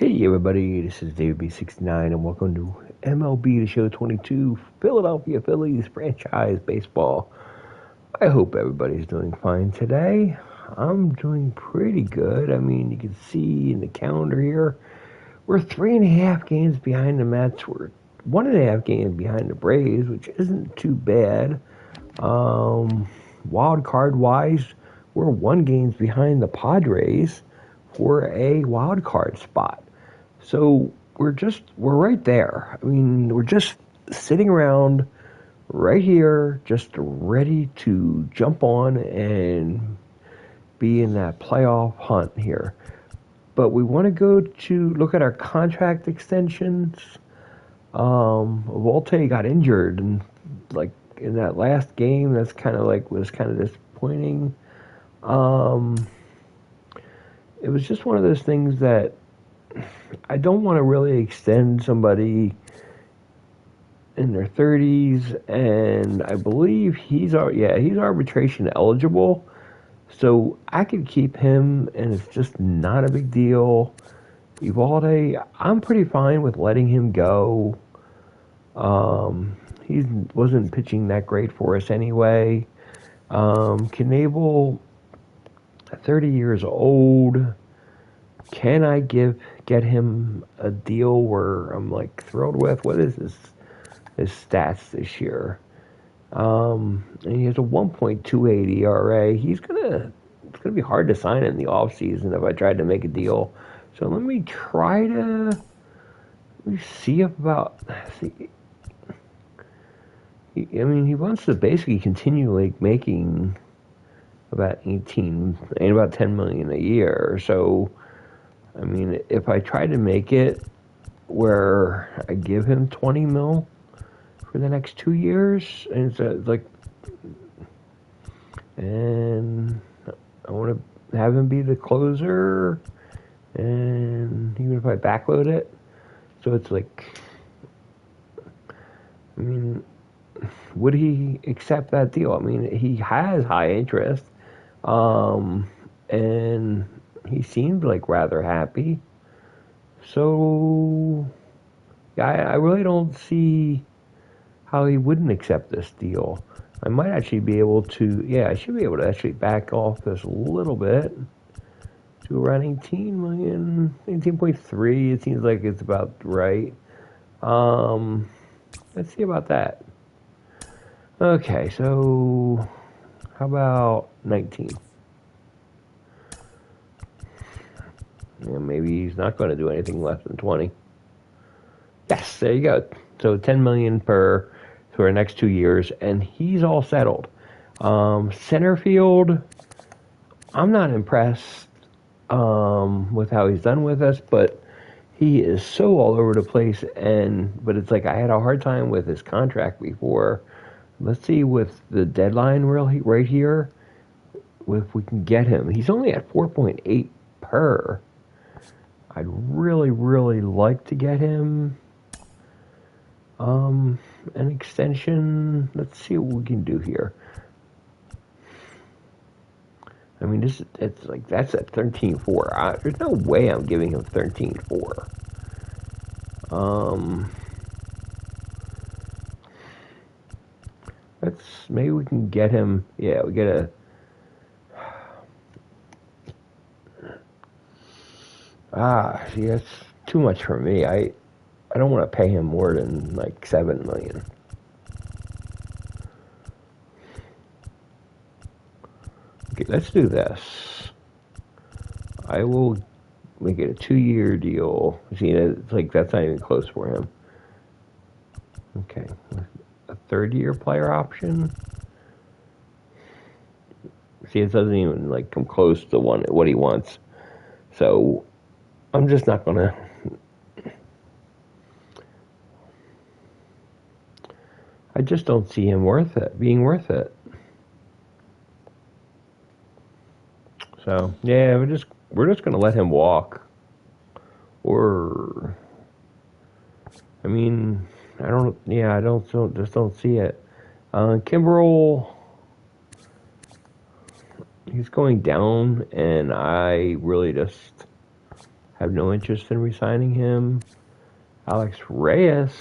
Hey everybody, this is David B69 and welcome to MLB The Show 22, Philadelphia Phillies franchise baseball. I hope everybody's doing fine today. I'm doing pretty good. I mean, you can see in the calendar here, we're 3.5 games behind the Mets. We're 1.5 games behind the Braves, which isn't too bad. Wild card wise, we're 1 game behind the Padres for a wild card spot. So we're right there. I mean, we're just sitting around right here, just ready to jump on and be in that playoff hunt here. But we want to go to look at our contract extensions. Volte got injured and like in that last game, that's kind of like was kind of disappointing. It was just one of those things that I don't want to really extend somebody in their 30s, and I believe he's arbitration eligible, so I could keep him, and it's just not a big deal. Evalde, I'm pretty fine with letting him go. He wasn't pitching that great for us anyway. Knebel, 30 years old. Can I get him a deal where I'm like thrilled with? What is his stats this year? And he has a 1.28 ERA. It's gonna be hard to sign in the offseason if I tried to make a deal. So let me see about see. I mean, he wants to basically continue like making about 10 million a year. So I mean, if I try to make it where I give him 20 mil for the next 2 years, and and I want to have him be the closer, and even if I backload it, so it's like, I mean, would he accept that deal? I mean, he has high interest, and he seemed like rather happy. So, yeah, I really don't see how he wouldn't accept this deal. I might actually be able to, I should be able to actually back off this a little bit to around 18 million, 18.3. It seems like it's about right. Let's see about that. Okay, so how about 19? Yeah, maybe he's not going to do anything less than 20. Yes, there you go. So 10 million for the next 2 years, and he's all settled. Center field, I'm not impressed with how he's done with us, but he is so all over the place. But it's like I had a hard time with his contract before. Let's see with the deadline right here, if we can get him. He's only at 4.8 per. I'd really, really like to get him an extension. Let's see what we can do here. I mean, it's like that's at 13.4. There's no way I'm giving him 13.4. Maybe we can get him. Yeah, we get a. See, that's too much for me. I don't want to pay him more than like 7 million. Okay, let's do this. I will make it a 2-year deal. See, it's like that's not even close for him. Okay, a 3rd-year player option. See, it doesn't even like come close to what he wants. So I'm just not gonna. I just don't see him being worth it. So yeah, we're just gonna let him walk. Or, I mean, I just don't see it. Kimbrel, he's going down, and I really just Have no interest in re-signing him. Alex Reyes.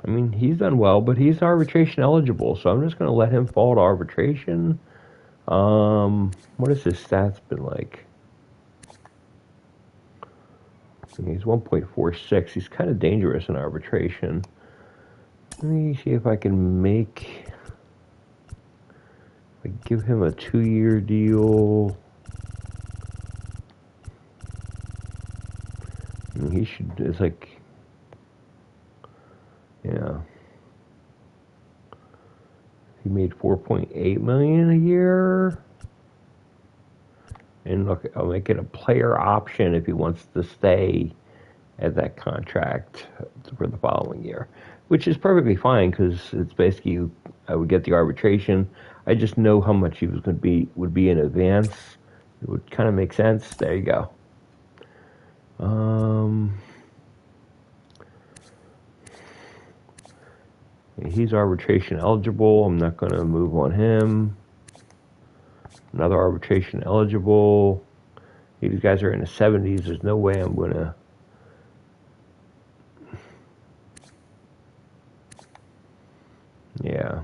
I mean, he's done well, but he's arbitration eligible, so I'm just going to let him fall to arbitration. What has his stats been like? He's 1.46. He's kind of dangerous in arbitration. Let me see if I can give him a 2-year deal. And he should, it's like, yeah. He made $4.8 million a year. And look, I'll make it a player option if he wants to stay at that contract for the following year, which is perfectly fine because it's basically I would get the arbitration. I just know how much he would be in advance. It would kind of make sense. There you go. He's arbitration eligible. I'm not going to move on him. Another arbitration eligible. These guys are in the 70s. There's no way I'm going to. Yeah.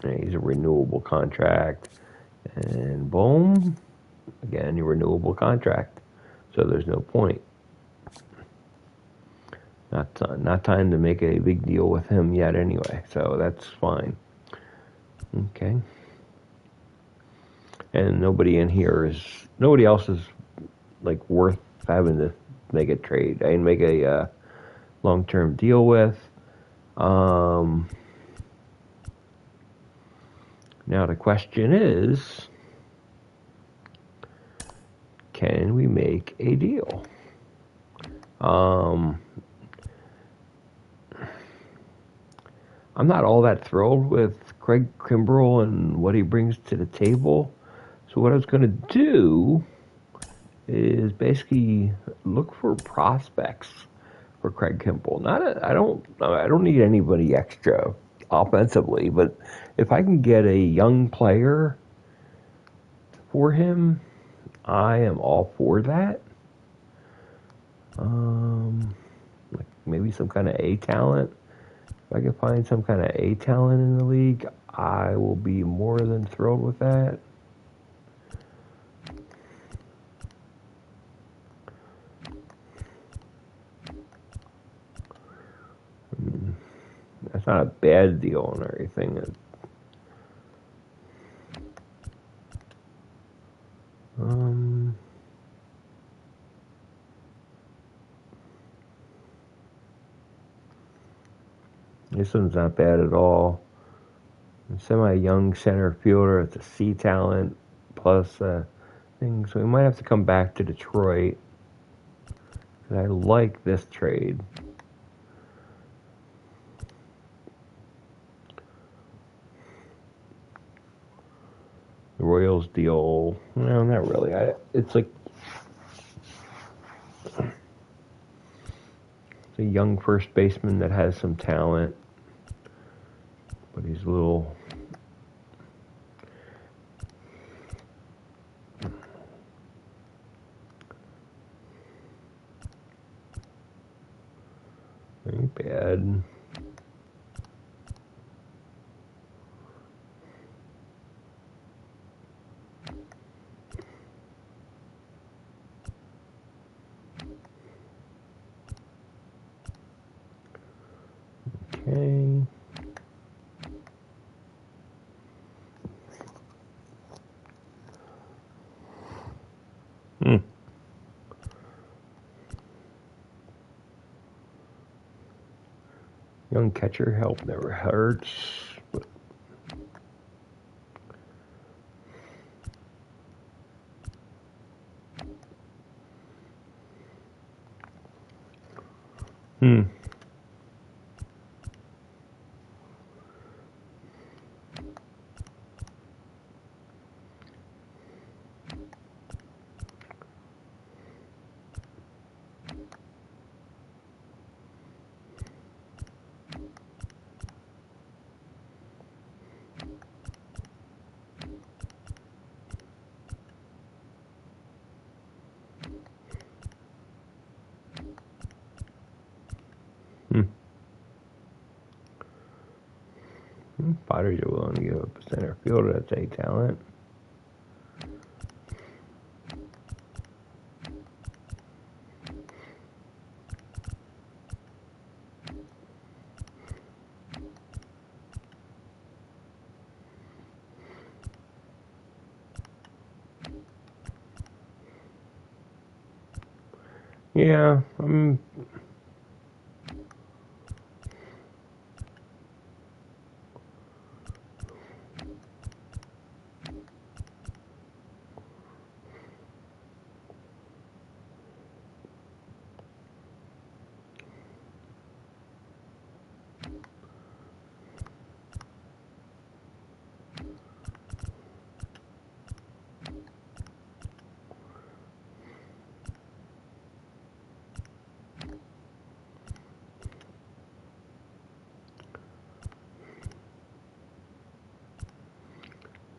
And he's a renewable contract. And boom. Again, your renewable contract. So there's no point. Not time to make a big deal with him yet anyway. So that's fine. Okay. And nobody else is like worth having to make a trade. I can make a long-term deal with. Now the question is, can we make a deal? I'm not all that thrilled with Craig Kimbrell and what he brings to the table. So what I was going to do is basically look for prospects for Craig Kimbrell. I don't need anybody extra offensively, but if I can get a young player for him, I am all for that. Like maybe some kind of A talent. If I can find some kind of A talent in the league, I will be more than thrilled with that. That's not a bad deal and everything. This one's not bad at all. Semi-young center fielder. It's a C talent plus thing. So we might have to come back to Detroit. I like this trade. The Royals deal. No, not really. It's like it's a young first baseman that has some talent, but he's a little. Ain't bad. Okay. Young catcher help never hurts. But Padres are willing to give up a center fielder. That's a talent. Yeah,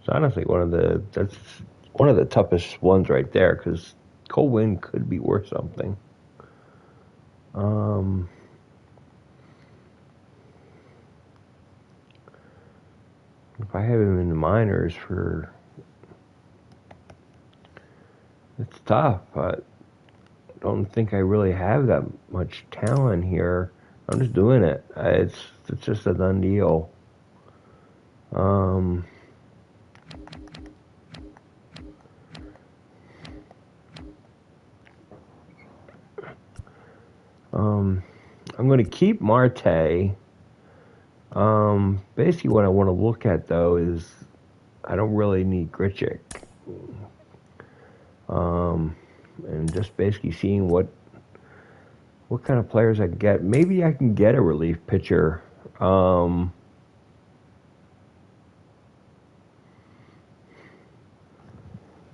it's honestly that's one of the toughest ones right there because Cole Winn could be worth something. If I have him in the minors it's tough, but I don't think I really have that much talent here. I'm just doing it. It's just a done deal. I'm going to keep Marte. Basically, what I want to look at though is I don't really need Grichuk. And just basically seeing what kind of players I can get. Maybe I can get a relief pitcher. Yeah,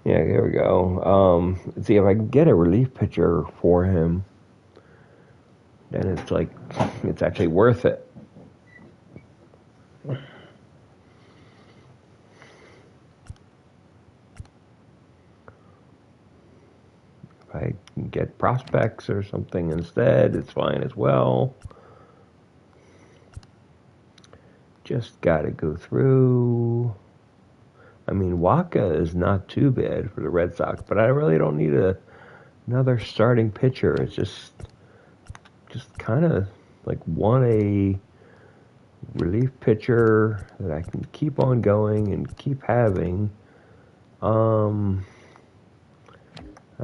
there we go. Let's see if I can get a relief pitcher for him. Then it's like it's actually worth it. If I can get prospects or something instead, it's fine as well. Just got to go through. I mean, Waka is not too bad for the Red Sox, but I really don't need another starting pitcher. It's just kind of like want a relief pitcher that I can keep on going and keep having. I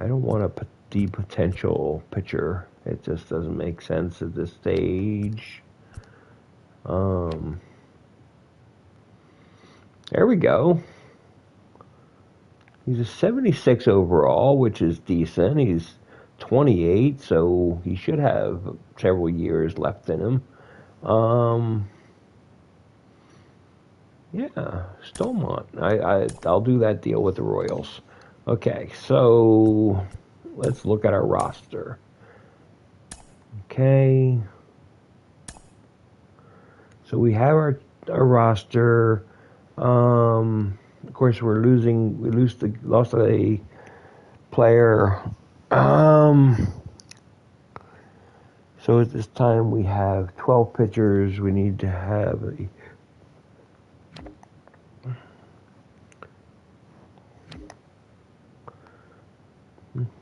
don't want a potential pitcher. It just doesn't make sense at this stage. There we go. He's a 76 overall, which is decent. He's 28, so he should have several years left in him. Yeah, Stolmont. I'll do that deal with the Royals. Okay, so let's look at our roster. Okay. So we have our roster. Of course, we lost a player. So at this time we have 12 pitchers. We need to have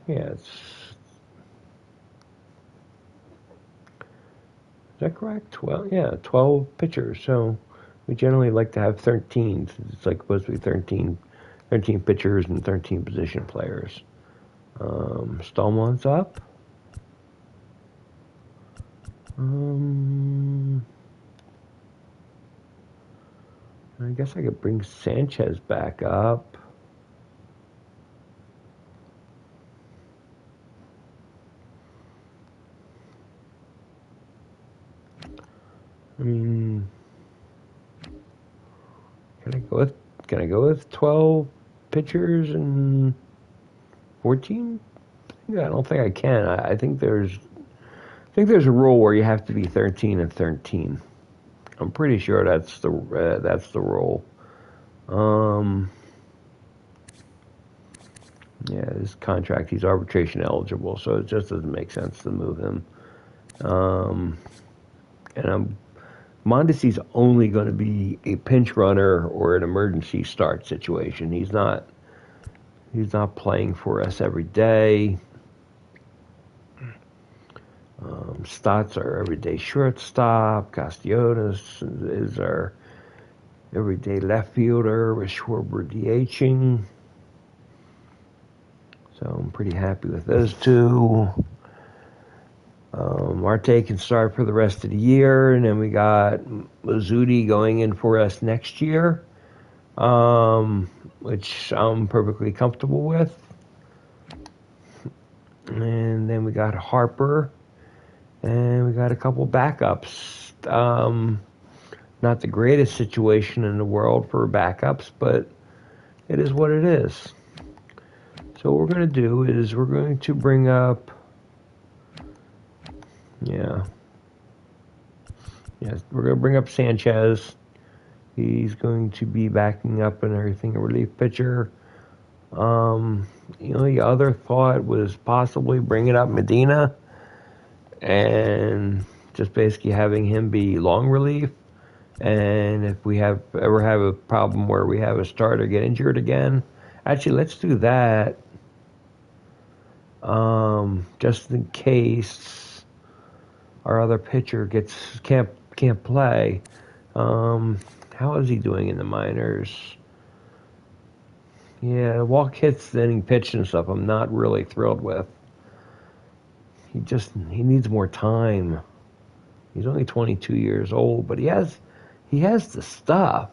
is that correct? 12, yeah, 12 pitchers. So we generally like to have 13. It's like supposed to be 13 pitchers and 13 position players. Stallman's up. I guess I could bring Sanchez back up. I mean, can I go with 12 pitchers and 14? Yeah, I don't think I can. I think there's a rule where you have to be 13 and 13. I'm pretty sure that's the rule. Yeah, his contract, he's arbitration eligible, so it just doesn't make sense to move him. And I'm Mondesi's only going to be a pinch runner or an emergency start situation. He's not playing for us every day. Stott's our everyday shortstop. Castellanos is our everyday left fielder with Schwarber DHing. So I'm pretty happy with those two. Marte can start for the rest of the year, and then we got Mazzuti going in for us next year, which I'm perfectly comfortable with. And then we got Harper, and we got a couple backups. Not the greatest situation in the world for backups, but it is what it is. So what we're going to do is we're going to bring up, we're going to bring up Sanchez. He's going to be backing up and everything, a relief pitcher. The other thought was possibly bringing up Medina and just basically having him be long relief. And if we ever have a problem where we have a starter get injured again, actually, let's do that. Just in case our other pitcher can't play. How is he doing in the minors? Yeah, walk hits, then he pitched and stuff. I'm not really thrilled with. He needs more time. He's only 22 years old, but he has the stuff.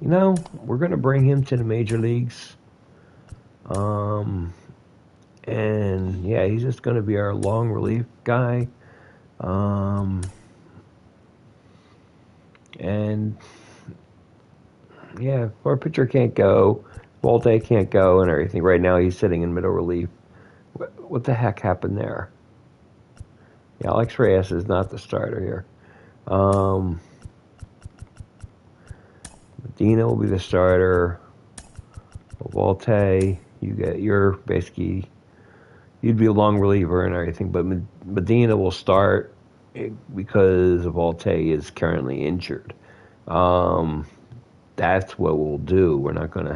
We're going to bring him to the major leagues. And yeah, he's just going to be our long relief guy. And yeah, our pitcher can't go. Volte can't go and everything. Right now he's sitting in middle relief. What the heck happened there? Yeah, Alex Reyes is not the starter here. Medina will be the starter. Volte, you'd be a long reliever and everything, but Medina will start because Volte is currently injured. That's what we'll do. We're not going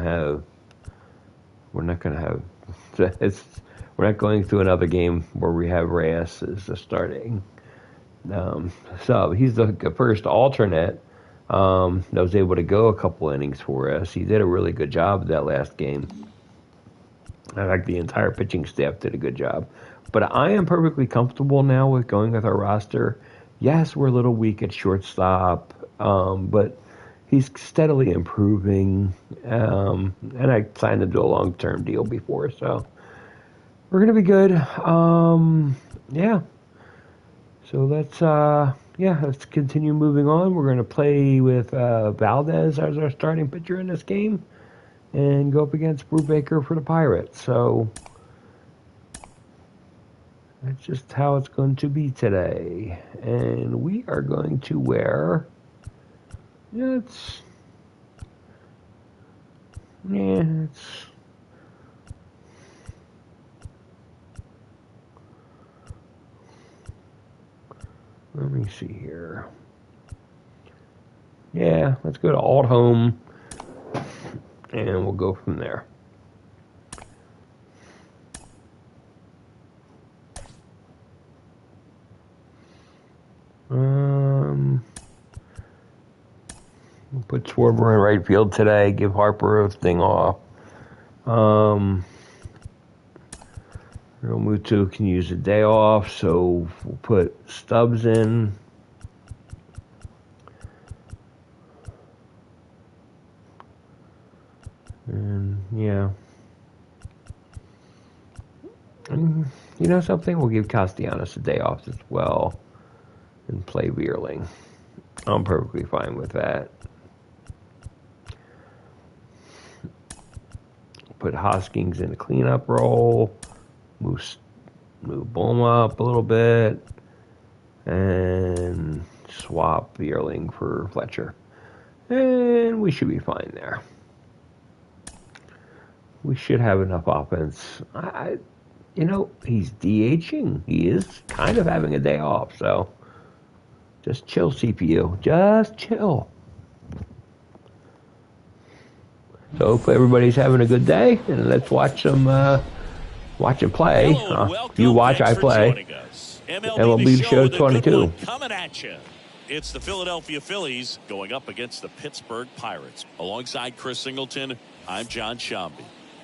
through another game where we have Reyes as the starting sub. He's the first alternate that was able to go a couple innings for us. He did a really good job that last game. I think the entire pitching staff did a good job. But I am perfectly comfortable now with going with our roster. Yes, we're a little weak at shortstop, but he's steadily improving. And I signed him to a long-term deal before, so we're going to be good. Yeah. So let's continue moving on. We're going to play with Valdez as our starting pitcher in this game and go up against Brubaker for the Pirates. So that's just how it's going to be today. And we are going to wear... let me see here. Yeah, let's go to Alt Home, and we'll go from there. We'll put Schwarber in right field today. Give Harper a thing off. Realmuto can use a day off, so we'll put Stubbs in. And yeah. And something? We'll give Castellanos a day off as well and play Veerling. I'm perfectly fine with that. Put Hoskins in a cleanup role. Move Boma up a little bit. And swap Veerling for Fletcher. And we should be fine there. We should have enough offense. He's DHing. He is kind of having a day off, so Just chill, CPU. Just chill. So hopefully everybody's having a good day, and let's watch them watch and play. You watch, I play. MLB The Show 22. Coming at you. It's the Philadelphia Phillies going up against the Pittsburgh Pirates. Alongside Chris Singleton, I'm John Shambi.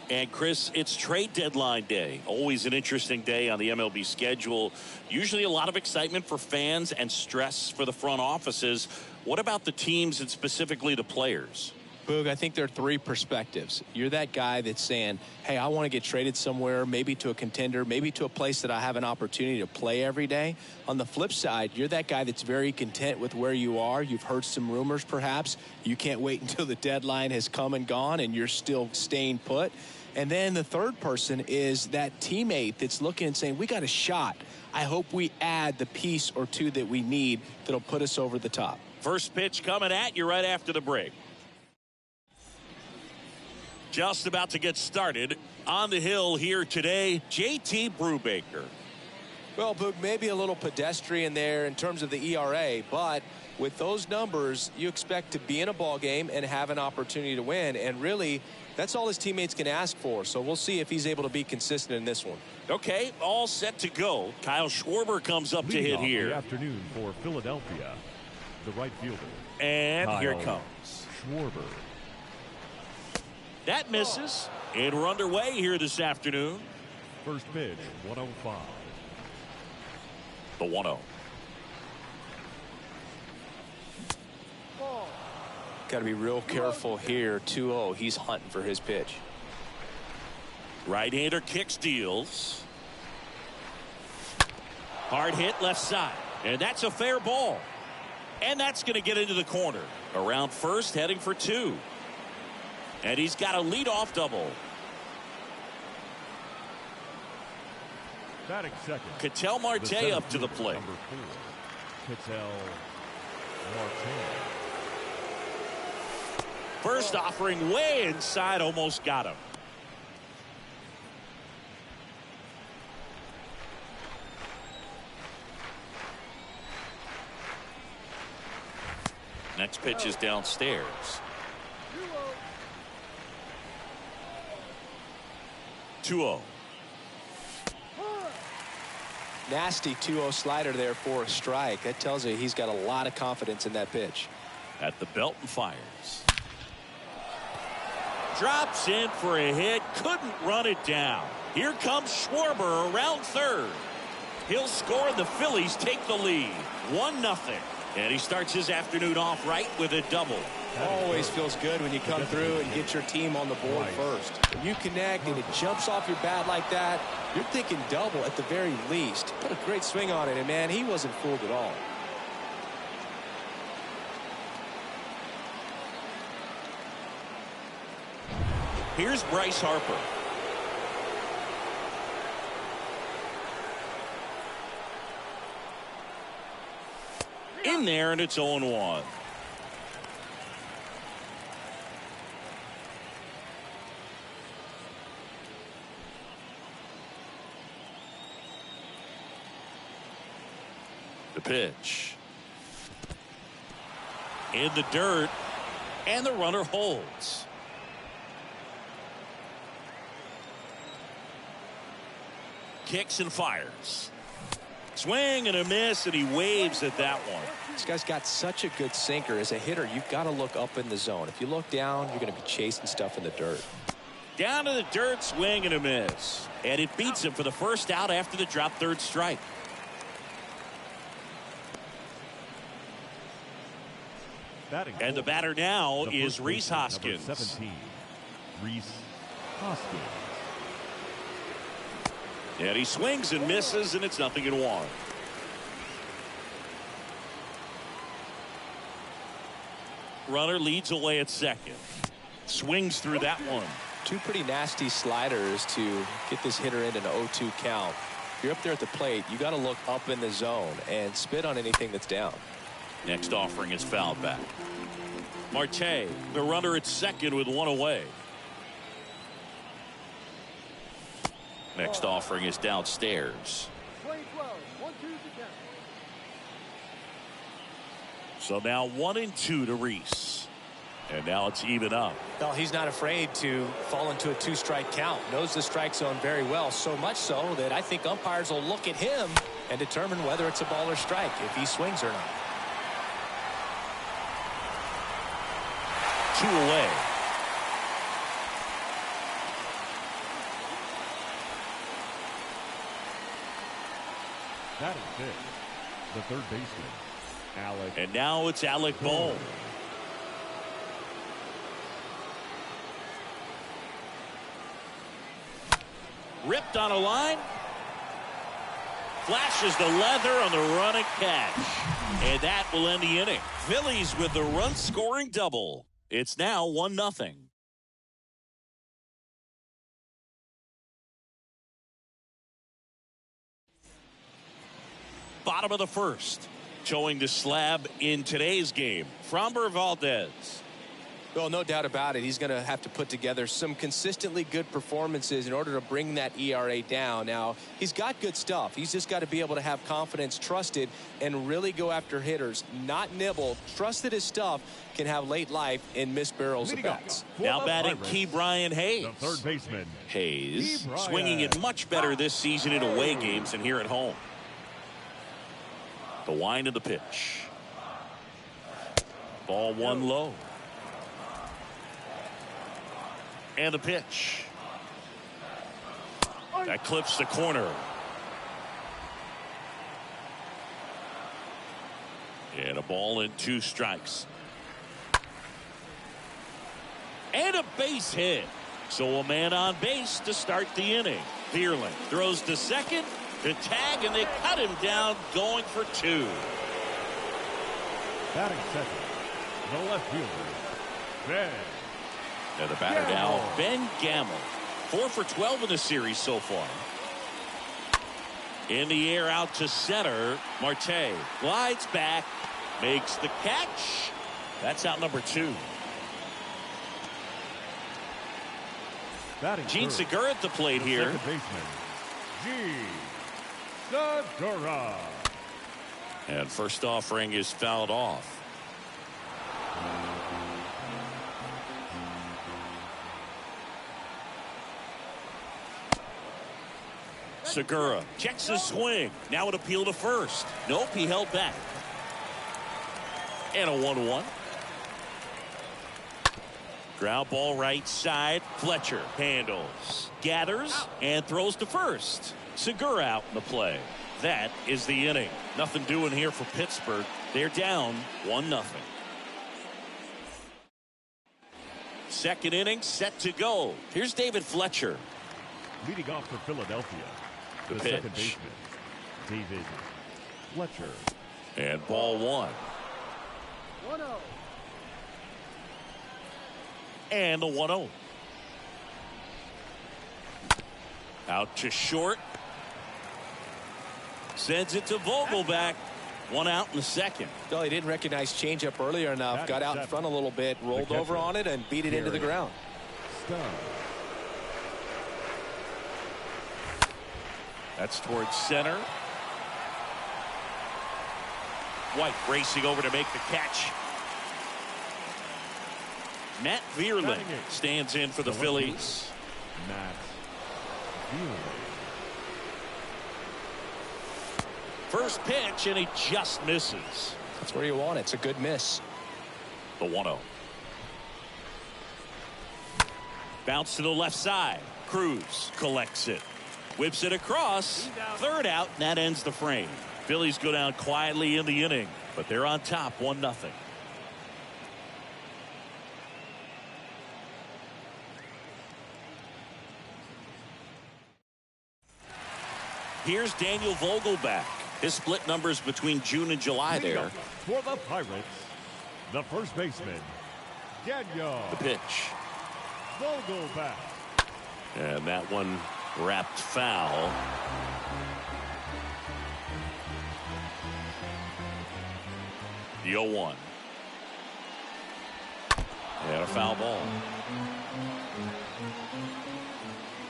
And Chris, it's trade deadline day. Always an interesting day on the MLB schedule. Usually a lot of excitement for fans and stress for the front offices. What about the teams and specifically the players? Boog, I think there are three perspectives. You're that guy that's saying, hey, I want to get traded somewhere, maybe to a contender, maybe to a place that I have an opportunity to play every day. On the flip side, you're that guy that's very content with where you are. You've heard some rumors, perhaps. You can't wait until the deadline has come and gone and you're still staying put. And then the third person is that teammate that's looking and saying, we got a shot. I hope we add the piece or two that we need that'll put us over the top. First pitch coming at you right after the break. Just about to get started. On the hill here today, JT Brubaker. Well, Boog, maybe a little pedestrian there in terms of the ERA, but with those numbers, you expect to be in a ball game and have an opportunity to win. And really, that's all his teammates can ask for. So we'll see if he's able to be consistent in this one. Okay, all set to go. Kyle Schwarber comes up to hit here. The afternoon for Philadelphia, the right fielder. And Kyle here it comes. Schwarber. That misses. And we're underway here this afternoon. First pitch, 105. The 1-0. Got to be real careful here. 2-0. He's hunting for his pitch. Right-hander kicks, deals. Hard hit left side. And that's a fair ball. And that's going to get into the corner. Around first, heading for two. And he's got a leadoff double. Batting second. Ketel Marte up to the plate. Number 4, Ketel Marte. First offering way inside, almost got him. Next pitch is downstairs. 2-0. Nasty 2-0 slider there for a strike. That tells you he's got a lot of confidence in that pitch. At the belt and fires. Drops in for a hit. Couldn't run it down. Here comes Schwarber around third. He'll score and the Phillies take the lead. 1-0. And he starts his afternoon off right with a double. Always feels good when you come through and get your team on the board first. When you connect and it jumps off your bat like that, you're thinking double at the very least. Put a great swing on it, and man, he wasn't fooled at all. Here's Bryce Harper. In there, and it's 0-1. The pitch. In the dirt, and the runner holds. Kicks and fires. Swing and a miss, and he waves at that one. This guy's got such a good sinker. As a hitter, you've got to look up in the zone. If you look down, you're going to be chasing stuff in the dirt. Down to the dirt, swing and a miss. And it beats him for the first out after the drop third strike. And the batter now is Rhys Hoskins. 17, Rhys Hoskins. And he swings and misses, and it's 0-1. Runner leads away at second. Swings through that one. Two pretty nasty sliders to get this hitter in an 0-2 count. If you're up there at the plate, you got to look up in the zone and spit on anything that's down. Next offering is fouled back. Marte, the runner at second with one away. Next offering is downstairs. So now 1-2 to Reese. And now it's even up. Well, he's not afraid to fall into a 2-strike count. Knows the strike zone very well, so much so that I think umpires will look at him and determine whether it's a ball or strike if he swings or not. 2 away. That is fifth. The third baseman, Alec. And now it's Alec Bohm. Ripped on a line. Flashes the leather on the running catch. And that will end the inning. Phillies with the run-scoring double. It's now 1-0. Bottom of the first. Towing the slab in today's game. Framber Valdez. Well, no doubt about it. He's going to have to put together some consistently good performances in order to bring that ERA down. Now, he's got good stuff. He's just got to be able to have confidence, trust it, and really go after hitters, not nibble. Trust that his stuff can have late life and miss barrels of bats. Now batting Key Brian Hayes. The third baseman, Hayes swinging it much better this season in away games than here at home. The wind of the pitch. Ball 1 low. And the pitch. That clips the corner. And a ball and 2 strikes. And a base hit. So a man on base to start the inning. Vierling throws to second. The tag, and they cut him down going for 2. batting second, the left fielder, Ben. And the batter now, Ben Gamble. 4 for 12 in the series so far. In the air out to center. Marte glides back, makes the catch. That's out number 2. Gene Segura at the plate here. Second baseman, Gene Segura. And first offering is fouled off. Segura checks his swing. Now an appeal to first. Nope, he held back. And a 1-1. Ground ball right side. Fletcher handles, gathers, and throws to first. Segura out in the play. That is the inning. Nothing doing here for Pittsburgh. They're down 1-0. Second inning set to go. Here's David Fletcher. Leading off for Philadelphia, The second pitch. baseman, David Fletcher. And ball 1. 1-0. And the 1-0. Out to short. Sends it to Vogelback. 1 out in the second. Well, he didn't recognize changeup earlier enough. Got out in front a little bit, rolled over on it, and beat it into the ground. Stun. That's towards center. White racing over to make the catch. Matt Vierling stands in for the Phillies. Matt Vierling. First pitch, and he just misses. That's where you want it. It's a good miss. The 1-0. Bounce to the left side. Cruz collects it. Whips it across. Third out, and that ends the frame. Phillies go down quietly in the inning, but they're on top 1-0. Here's Daniel Vogelback. His split numbers between June and July there. For the Pirates, the first baseman, Daniel The pitch. Vogelback. And that one wrapped foul. The 0-1. And a foul ball.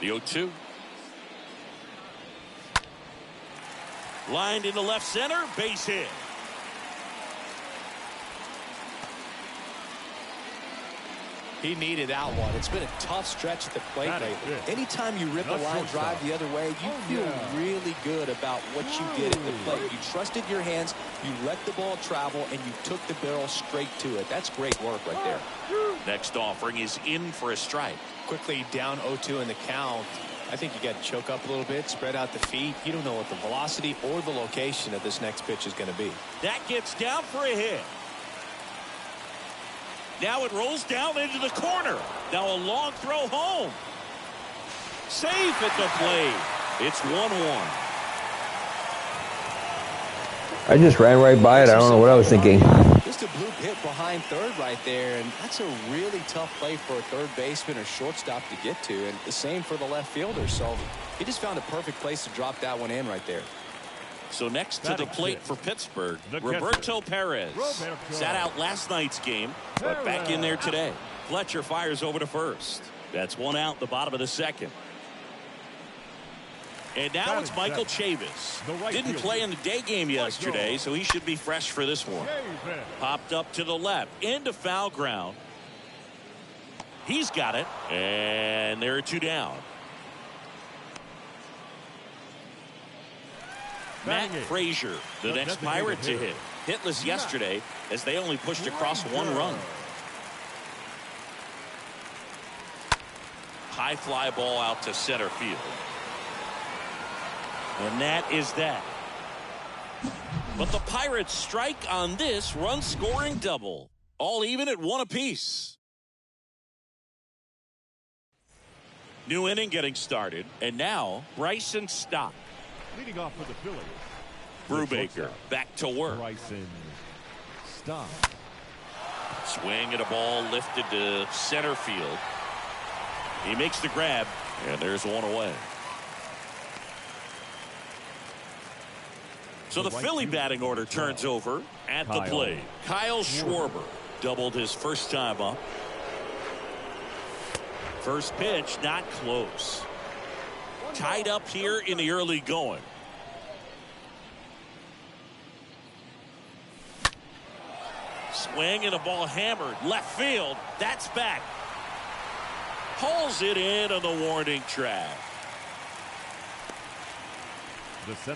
The 0-2. Lined into left center, base hit. He needed that one. It's been a tough stretch at the plate lately. Anytime you rip a line drive the other way, you feel really good about what you did at the plate. You trusted your hands, you let the ball travel, and you took the barrel straight to it. That's great work right there. Next offering is in for a strike. Quickly down 0-2 in the count. I think you got to choke up a little bit, spread out the feet. You don't know what the velocity or the location of this next pitch is going to be. That gets down for a hit. Now it rolls down into the corner. Now a long throw home. Safe at the plate. It's 1-1. I just ran right by it. I don't know what I was thinking. Just a bloop hit behind third right there, and that's a really tough play for a third baseman or shortstop to get to, and the same for the left fielder. So he just found a perfect place to drop that one in right there. So next to the plate for Pittsburgh, Roberto Perez. Sat out last night's game, but back in there today. Fletcher fires over to first. That's one out, the bottom of the second. And now it's Michael Chavis. Didn't play in the day game yesterday, so he should be fresh for this one. Popped up to the left, into foul ground. He's got it, and there are two down. Matt Frazier, the next Pirate to hit. Hitless yesterday as they only pushed across one run. High fly ball out to center field. And that is that. But the Pirates strike on this run-scoring double. All even at one apiece. New inning getting started. And now, Bryson Stott. Leading off for the Phillies. Brubaker back to work. Bryson Stott. Swing at a ball lifted to center field. He makes the grab, and there's one away. So the Philly batting order turns over at the plate. Kyle Schwarber doubled his first time up. First pitch not close. Tied up here in the early going. Swing and a ball hammered left field. That's back. Hauls it in on the warning track.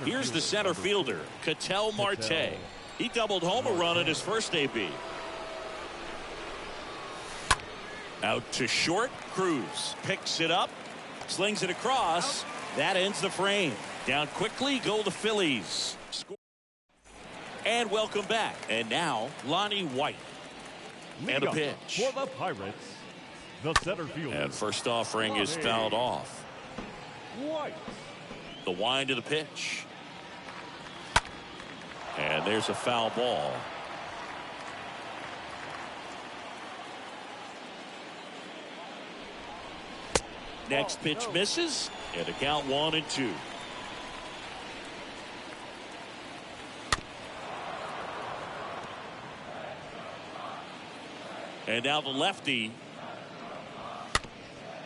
Here's the center fielder, Ketel Marte. He doubled home a run in his first AB. Out to short. Cruz picks it up, slings it across. That ends the frame. Down quickly go the Phillies. And welcome back. And now Lonnie White. And a pitch. For the Pirates, the center fielder. And first offering is fouled off. White. The wind of the pitch. And there's a foul ball. Next pitch misses. And the count 1-2. And now the lefty.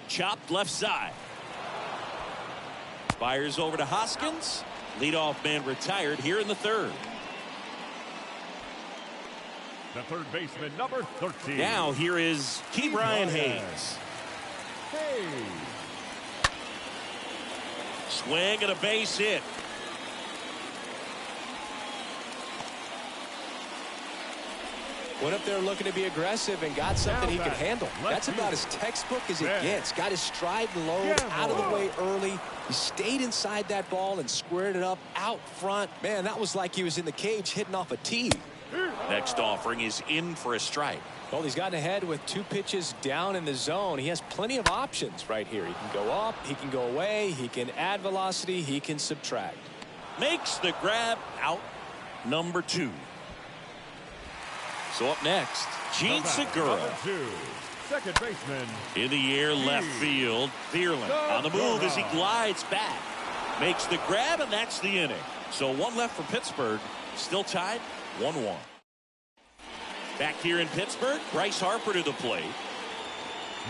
Chopped left side. Fires over to Hoskins. Leadoff man retired here in the third. The third baseman, number 13. Now here is Ke'Bryan Hayes. Swing and a base hit. Went up there looking to be aggressive and got something he could handle. That's about as textbook as it gets. Got his stride and load out of the way early. He stayed inside that ball and squared it up out front. Man, that was like he was in the cage hitting off a tee. Next offering is in for a strike. Well, he's gotten ahead with 2 pitches down in the zone. He has plenty of options right here. He can go up, he can go away, he can add velocity, he can subtract. Makes the grab out number 2. So up next, Gene Segura. Second baseman. In the air left field. Thielen on the move as he glides back. Makes the grab, and that's the inning. So one left for Pittsburgh. Still tied 1-1. Back here in Pittsburgh, Bryce Harper to the plate.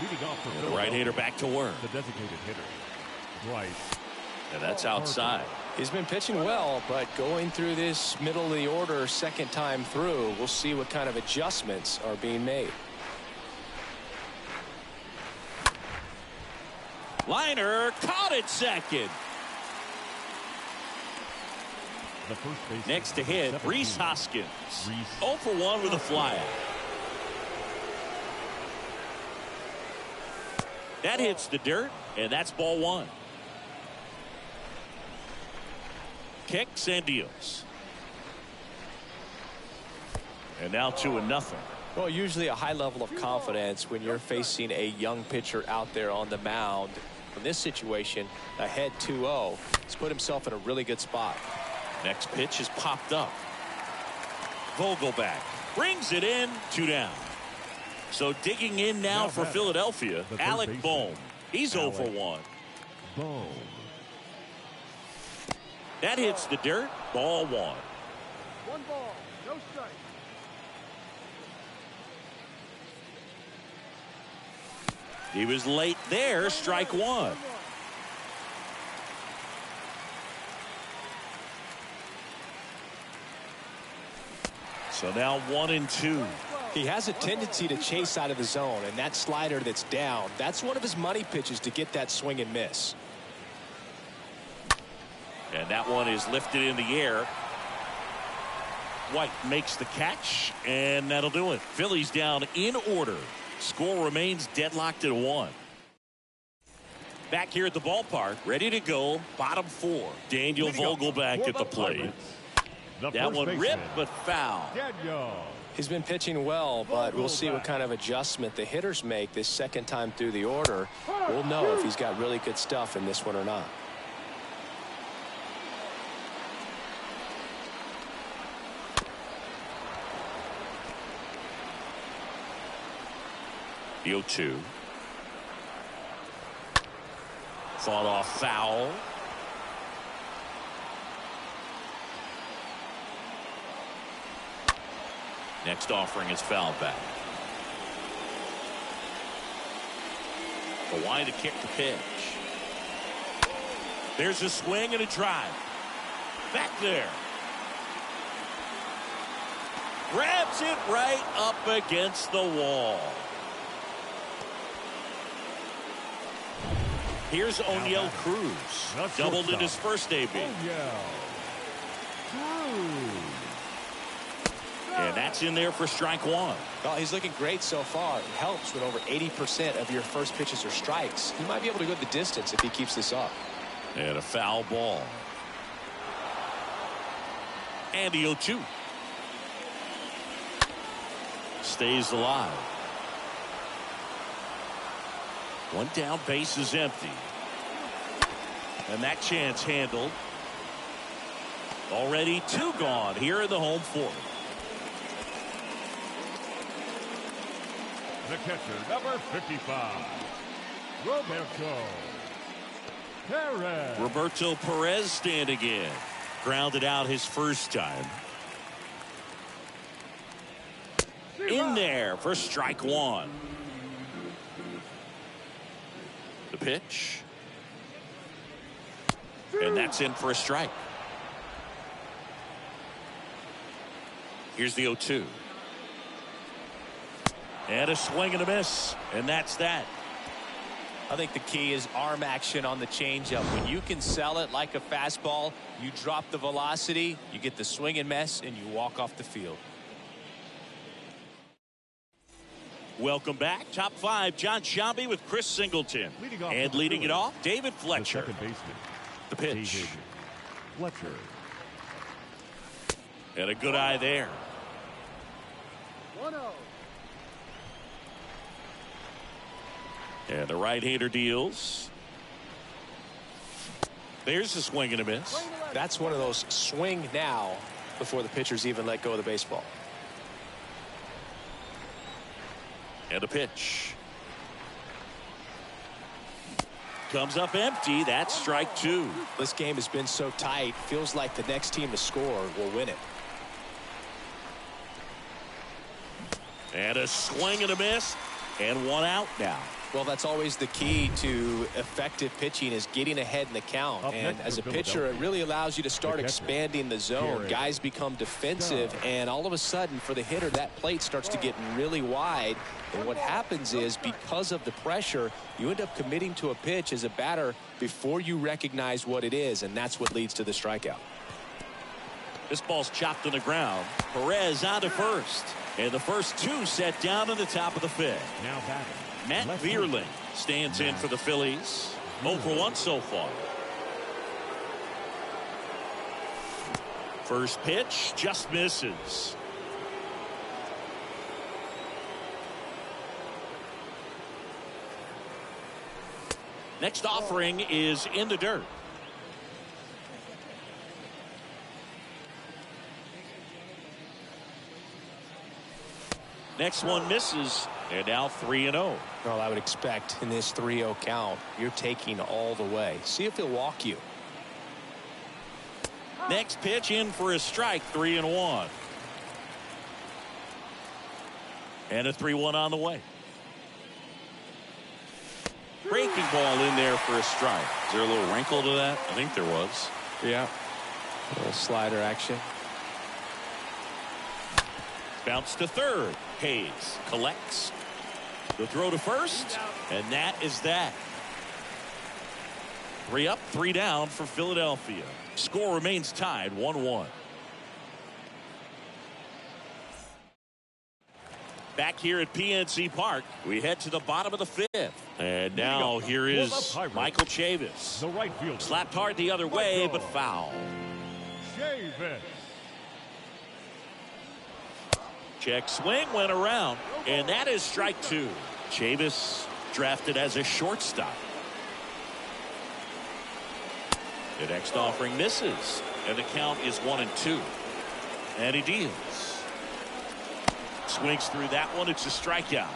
Leading off for the right-hander back to work. The designated hitter, Bryce. And that's outside. He's been pitching well, but going through this middle of the order second time through, we'll see what kind of adjustments are being made. Liner caught at second. The first baseman. Next to hit, 17. Rhys Hoskins. 0 for 1 with a flyout. That hits the dirt, and that's ball 1. Kicks and deals. And now 2-0. Well, usually a high level of confidence when you're facing a young pitcher out there on the mound. In this situation, ahead 2-0. He's put himself in a really good spot. Next pitch is popped up. Vogelback brings it in, 2 down. So digging in now for Philadelphia, Alec Bohm. He's 0 for 1. Boom. That hits the dirt, ball 1. 1 ball, no strike. He was late there, strike 1. So now 1-2. He has a tendency to chase out of the zone, and that slider that's down, that's one of his money pitches to get that swing and miss. And that one is lifted in the air. White makes the catch, and that'll do it. Phillies down in order. Score remains deadlocked at 1. Back here at the ballpark, ready to go, bottom 4. Daniel Vogelback at the plate. That one ripped, but foul. He's been pitching well, but we'll see what kind of adjustment the hitters make this second time through the order. We'll know if he's got really good stuff in this one or not. The 0-2. Fought off foul. Next offering is foul back. Hawaii to kick the pitch. There's a swing and a drive. Back there. Grabs it right up against the wall. Here's O'Neill Cruz. Doubled in his first debut. And that's in there for strike 1. Well, he's looking great so far. It helps when over 80% of your first pitches are strikes. He might be able to go the distance if he keeps this up. And a foul ball. And the 0-2. Stays alive. One down, base is empty. And that chance handled. Already 2 gone here in the home 4th. The catcher, number 55, Roberto Perez. Roberto Perez standing in. Grounded out his first time. In there for strike 1. The pitch. And that's in for a strike. Here's the 0-2. And a swing and a miss. And that's that. I think the key is arm action on the changeup. When you can sell it like a fastball, you drop the velocity, you get the swing and miss, and you walk off the field. Welcome back. Top 5, John Sciambi with Chris Singleton. And leading it off, David Fletcher. The second baseman. The pitch. David Fletcher. And a good eye there. 1-0. And the right-hander deals. There's a swing and a miss. That's one of those swing now before the pitchers even let go of the baseball. And a pitch. Comes up empty. That's strike 2. This game has been so tight. Feels like the next team to score will win it. And a swing and a miss. And 1 out now. Well, that's always the key to effective pitching, is getting ahead in the count. And as a pitcher, it really allows you to start expanding the zone. Guys become defensive, and all of a sudden, for the hitter, that plate starts to get really wide. And what happens is, because of the pressure, you end up committing to a pitch as a batter before you recognize what it is, and that's what leads to the strikeout. This ball's chopped on the ground. Perez on to first. And the first two set down in the top of the fifth. Now batting. Matt Vierling stands in for the Phillies. 0 for 1 so far. First pitch just misses. Next offering is in the dirt. Next one misses, and now 3-0. Well, I would expect in this 3-0 count, you're taking all the way. See if he'll walk you. Next pitch in for a strike, 3-1. And a 3-1 on the way. Breaking ball in there for a strike. Is there a little wrinkle to that? I think there was. Yeah. A little slider action. Bounce to third. Hayes collects. The throw to first. And that is that. 3 up, 3 down for Philadelphia. Score remains tied 1-1. Back here at PNC Park, we head to the bottom of the fifth. And now here is Michael Chavis. The right fielder. Slapped hard the other way, but foul. Chavis. Check swing went around, and that is strike 2. Chavis drafted as a shortstop. The next offering misses, and the count is 1-2. And he deals. Swings through that one. It's a strikeout.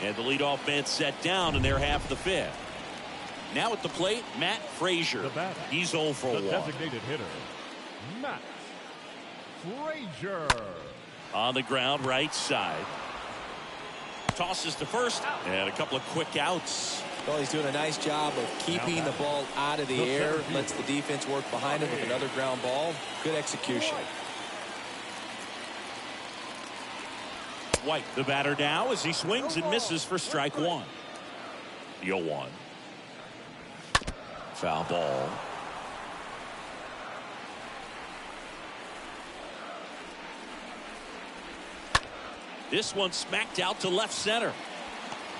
And the leadoff man set down in their half of the fifth. Now at the plate, Matt Frazier. He's 0 for 1. The designated hitter, Matt Frazier. On the ground, right side. Tosses to first, and a couple of quick outs. Well, he's doing a nice job of keeping the ball out of the air. Lets the defense work behind him with another ground ball. Good execution. White, the batter now, as he swings and misses for strike 1. 0-1. Foul ball. This one smacked out to left center.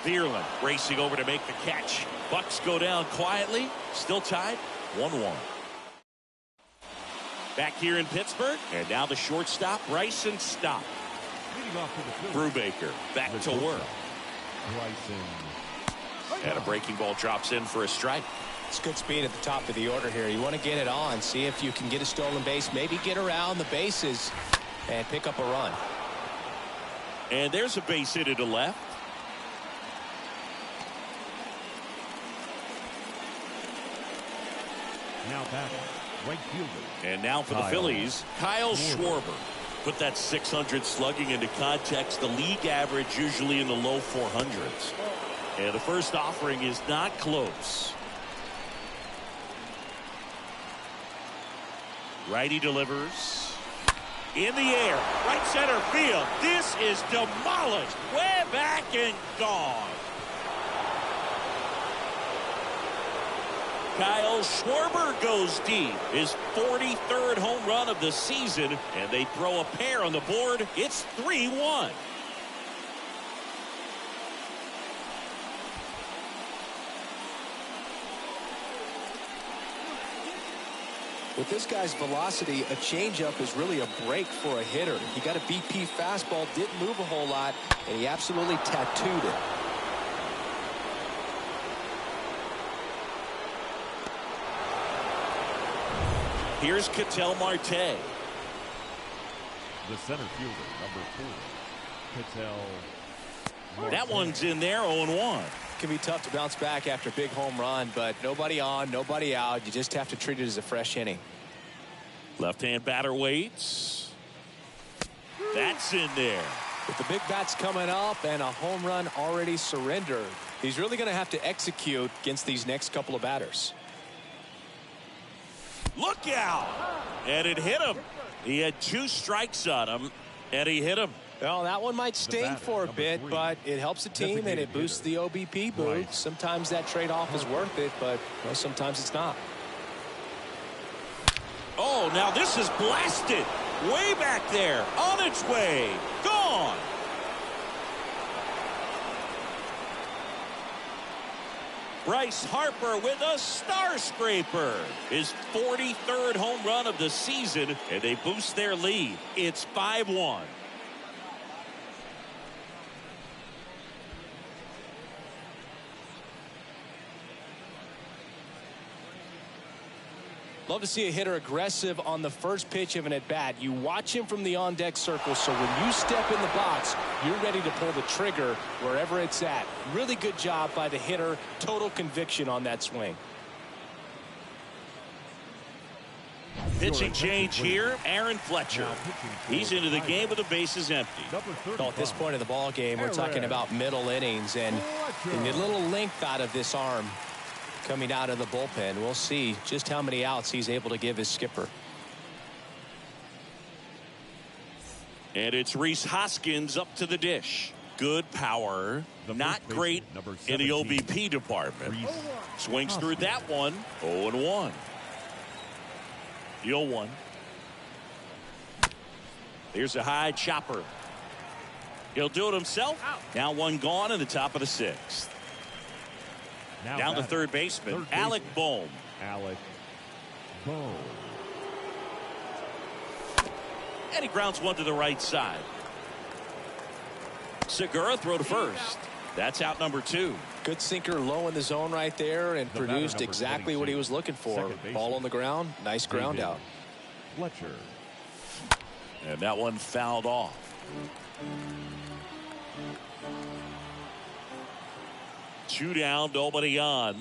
Vierling racing over to make the catch. Bucks go down quietly. Still tied 1-1. Back here in Pittsburgh. And now the shortstop, Bryson Stott. Leading off to the Brubaker back to work. Bryson. And a breaking ball drops in for a strike. It's good speed at the top of the order here. You want to get it on. See if you can get a stolen base. Maybe get around the bases and pick up a run. And there's a base hit to the left. Now batting, right fielder. And now for the Phillies, Kyle Schwarber. Put that 600 slugging into context. The league average usually in the low 400s. And the first offering is not close. Righty delivers. In the air, right center field. This is demolished. Way back and gone. Kyle Schwarber goes deep. His 43rd home run of the season. And they throw a pair on the board. It's 3-1. With this guy's velocity, a changeup is really a break for a hitter. He got a BP fastball, didn't move a whole lot, and he absolutely tattooed it. Here's Ketel Marte. The center fielder, number 4, Ketel Marte. That one's in there, 0-1. Can be tough to bounce back after a big home run, but nobody on, nobody out. You just have to treat it as a fresh inning. Left-hand batter waits. That's in there. With the big bats coming up and a home run already surrendered, He's really going to have to execute against these next couple of batters. Look out! And it hit him. He had 2 strikes on him, and he hit him. Well, that one might sting for a bit, but it helps the team and it boosts the OBP boost. Sometimes that trade-off is worth it, but sometimes it's not. Oh, now this is blasted. Way back there. On its way. Gone. Bryce Harper with a star scraper. His 43rd home run of the season, and they boost their lead. It's 5-1. Love to see a hitter aggressive on the first pitch of an at-bat. You watch him from the on-deck circle, so when you step in the box, you're ready to pull the trigger wherever it's at. Really good job by the hitter. Total conviction on that swing. Pitching change here, Aaron Fletcher. He's into the game with the bases empty. Well, at this point of the ball game, we're talking about middle innings, and you need a little length out of this arm coming out of the bullpen. We'll see just how many outs he's able to give his skipper. And it's Rhys Hoskins up to the dish. Good power, not great in the OBP department. Swings through that one, 0-1. The 0-1. Here's a high chopper. He'll do it himself. Now one gone in the top of the 6th. Down to third baseman, Alec Bohm. Alec Bohm. And he grounds one to the right side. Segura throw to first. That's out number 2. Good sinker low in the zone right there and produced exactly what he was looking for. Ball on the ground. Nice ground out. Fletcher. And that one fouled off. Two down, nobody on.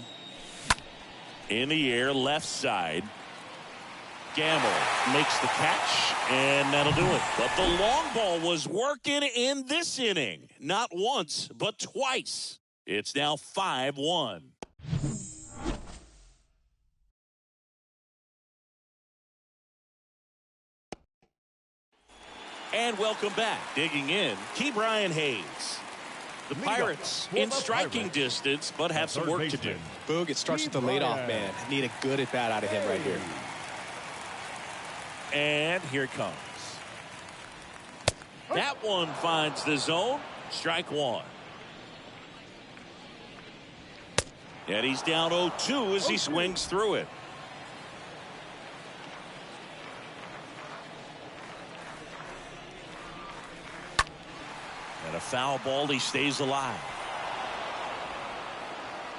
In the air, left side. Gamble makes the catch, and that'll do it. But the long ball was working in this inning. Not once, but twice. It's now 5-1. And welcome back. Digging in, Ke'Bryan Hayes. The Pirates in striking distance, but have some work to do. Boog, it starts with the leadoff man. Need a good at-bat out of him right here. And here it comes. That one finds the zone. Strike 1. And he's down 0-2 as he swings through it. And a foul ball, he stays alive.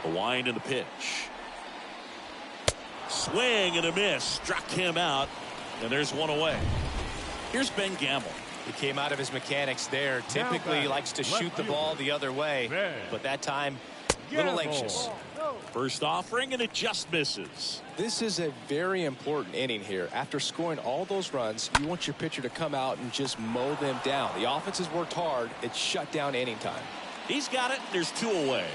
A wind in the pitch. Swing and a miss. Struck him out. And there's one away. Here's Ben Gamble. He came out of his mechanics there. Typically he likes to shoot the ball the other way. But that time, a little anxious. First offering, and it just misses. This is a very important inning here. After scoring all those runs, you want your pitcher to come out and just mow them down. The offense has worked hard. It's shut down inning time. He's got it. There's 2 away.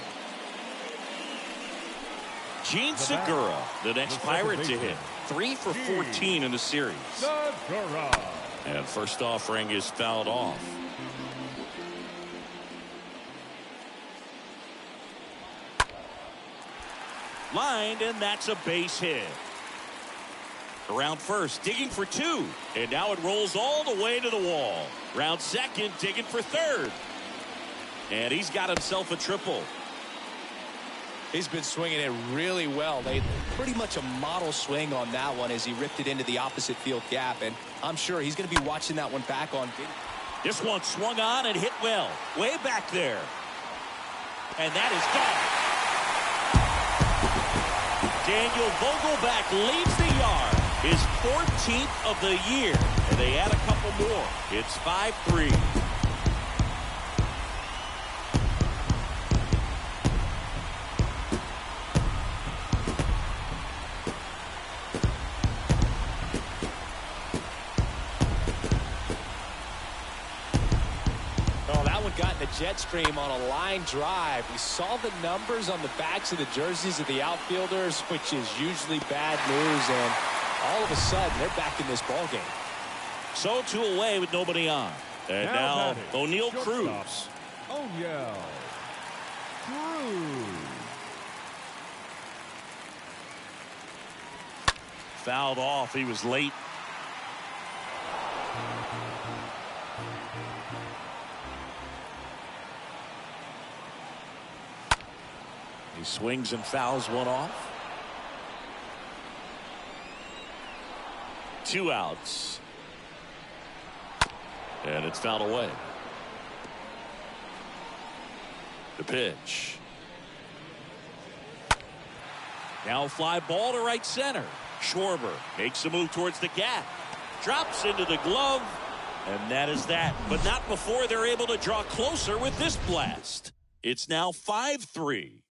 Gene Segura, the next Pirate to hit. 3 for 14 in the series. And first offering is fouled off. Lined, and that's a base hit. Around first, digging for 2. And now it rolls all the way to the wall. Round second, digging for 3rd. And he's got himself a triple. He's been swinging it really well. They pretty much a model swing on that one as he ripped it into the opposite field gap. And I'm sure he's going to be watching that one back on video. This one swung on and hit well. Way back there. And that is gone. Daniel Vogelback leads the yard. His 14th of the year. And they add a couple more. It's 5-3. jet stream on a line drive. We saw the numbers on the backs of the jerseys of the outfielders, which is usually bad news, and all of a sudden they're back in this ball game. So 2 away with nobody on. And now O'Neal Cruz. O'Neal Cruz. Fouled off. He was late. He swings and fouls one off. 2 outs. And it's fouled away. The pitch. Now fly ball to right center. Schwarber makes a move towards the gap. Drops into the glove. And that is that. But not before they're able to draw closer with this blast. It's now 5-3.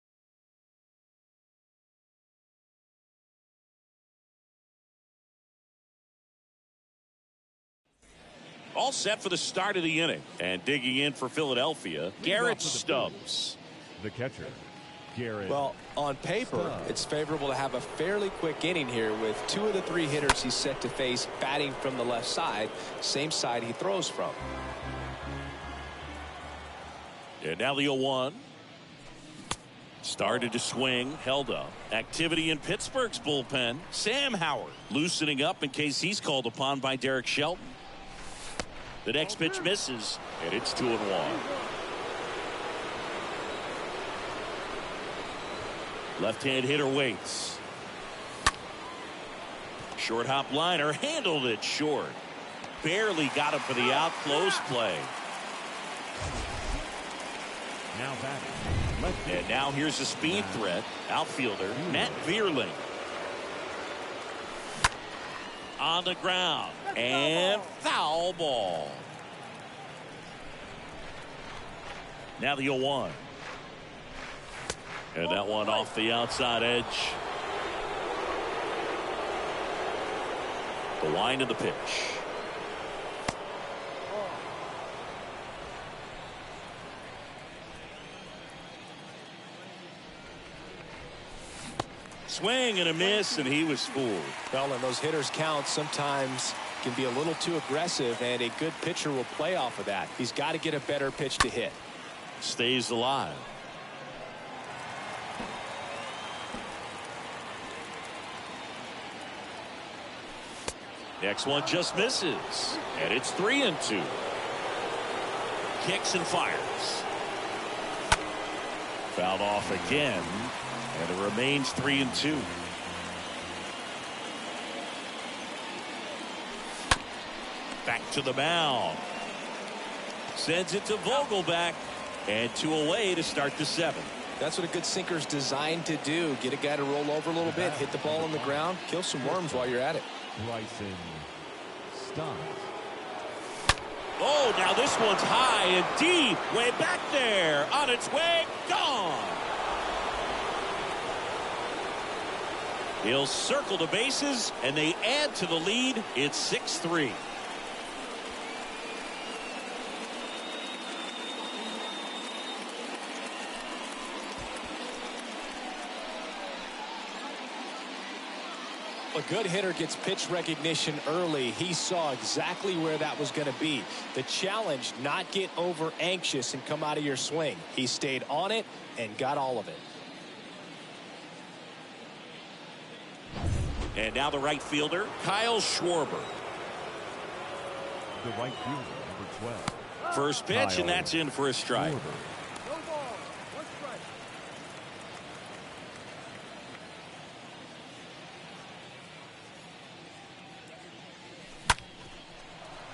All set for the start of the inning. And digging in for Philadelphia, Garrett Stubbs. The catcher, Garrett. Well, on paper, it's favorable to have a fairly quick inning here with 2 of the 3 hitters he's set to face batting from the left side, same side he throws from. And now the 0-1. Started to swing, held up. Activity in Pittsburgh's bullpen. Sam Howard loosening up in case he's called upon by Derek Shelton. The next pitch misses, and it's 2-1. Left-hand hitter waits. Short hop liner, handled it short. Barely got him for the out, close play. Now batting. And now here's a speed threat. Outfielder Matt Vierling. On the ground. And foul ball. Now the 0-1. And that one off the outside edge. The wind of the pitch. Swing and a miss, and he was fooled. Well, and those hitters' counts sometimes can be a little too aggressive, and a good pitcher will play off of that. He's got to get a better pitch to hit. Stays alive. Next one just misses, and it's 3-2. Kicks and fires. Fouled off again, and it remains 3-2. Back to the mound. Sends it to Vogelback, and 2 away to start the 7th. That's what a good sinker's designed to do. Get a guy to roll over a little bit, hit the ball on the ground, kill some worms while you're at it. Bryson Stott. Oh, now this one's high and deep, way back there, on its way, gone. He'll circle the bases, and they add to the lead. It's 6-3. A good hitter gets pitch recognition early. He saw exactly where that was going to be. The challenge, not get over anxious and come out of your swing. He stayed on it and got all of it. And now the right fielder, Kyle Schwarber. The right fielder, number 12. First pitch, and that's in for a strike. No ball, 1 strike.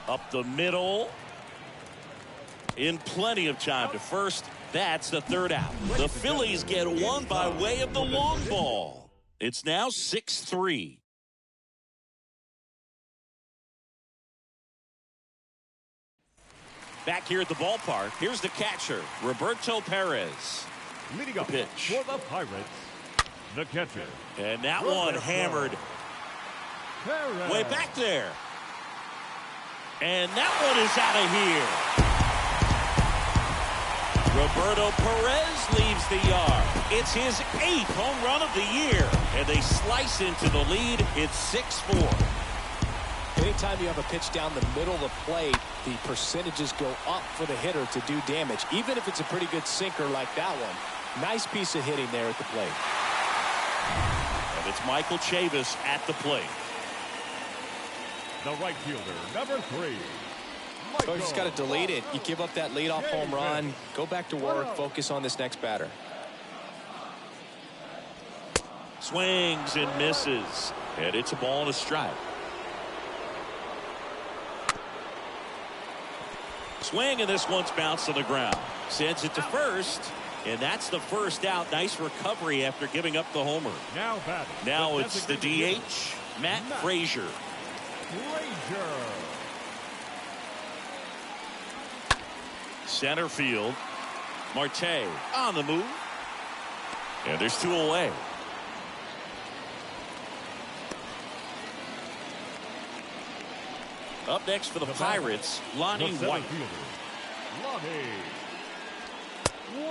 Up the middle. In plenty of time to first. That's the 3rd out. The Phillies get one by way of the long ball. It's now 6-3. Back here at the ballpark, here's the catcher, Roberto Perez. Leading up Pitch. for the Pirates, the catcher. And that one hammered Perez. way back there. And that one is out of here. Roberto Perez leaves the yard. It's his 8th home run of the year. And they slice into the lead. It's 6-4. Anytime you have a pitch down the middle of the plate, the percentages go up for the hitter to do damage, even if it's a pretty good sinker like that one. Nice piece of hitting there at the plate. And it's Michael Chavis at the plate. The right fielder, number 3. So you just got to delete it. You give up that leadoff home run. Go back to work. Focus on this next batter. Swings and misses. And it's a ball and a strike. Swing, and this one's bounced on the ground. Sends it to first. And that's the first out. Nice recovery after giving up the homer. Now it's the DH, Matt Frazier. Center field. Marte on the move. And there's 2 away. Up next for the Pirates, Lonnie White.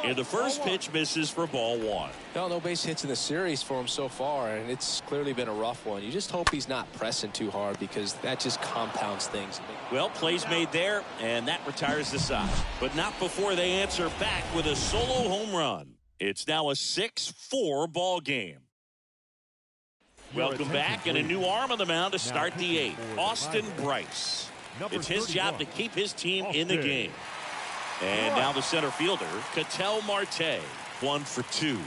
And the first pitch misses for ball 1. No base hits in the series for him so far, and it's clearly been a rough one. You just hope he's not pressing too hard, because that just compounds things. Well, plays made there, and that retires the side. But not before they answer back with a solo home run. It's now a 6-4 ball game. Welcome back, and a new arm on the mound to start the 8th, Austin Bryce. It's his job to keep his team in the game. And now the center fielder, Ketel Marte, 1 for 2.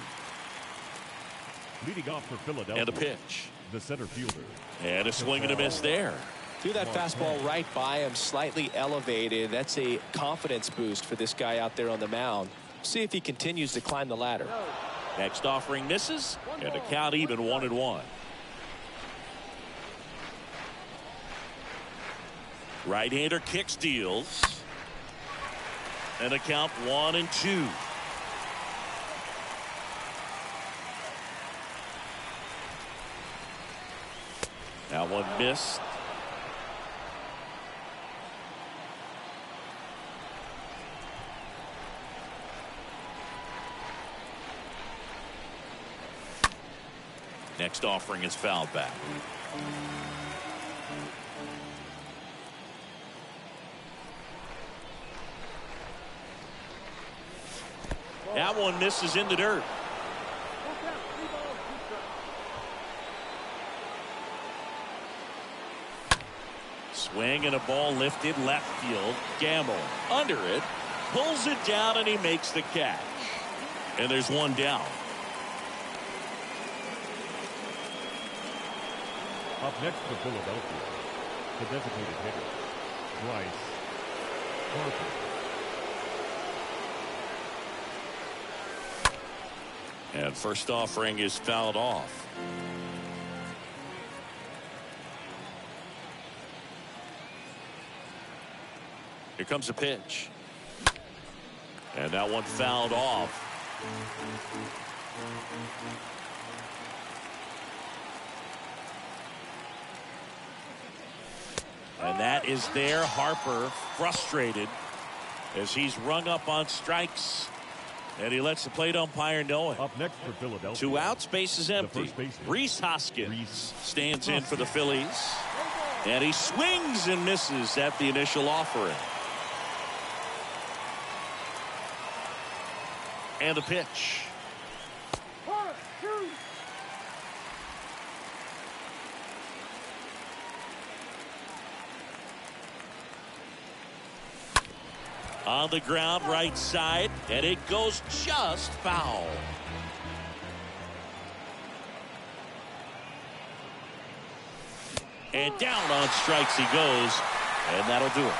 Leading off for Philadelphia. And a pitch. The center fielder. And a swing and a miss there. Threw that fastball right by him, slightly elevated. That's a confidence boost for this guy out there on the mound. See if he continues to climb the ladder. Next offering misses, and the count even 1-1. Right-hander kicks, deals. And a count 1-2. Now one missed. Next offering is fouled back. That one misses in the dirt. Swing and a ball lifted left field. Gamble under it. Pulls it down and he makes the catch. And there's one down. Up next for Philadelphia, the designated hitter, Bryce Harper. And first offering is fouled off. Here comes a pitch. And that one fouled off. And that is there. Harper frustrated as he's rung up on strikes. And he lets the plate umpire know it. Up next for Philadelphia. 2 outs, base is empty. Rhys Hoskins stands in for the Phillies. And he swings and misses at the initial offering. And the pitch. On the ground, right side, and it goes just foul. And down on strikes he goes, and that'll do it.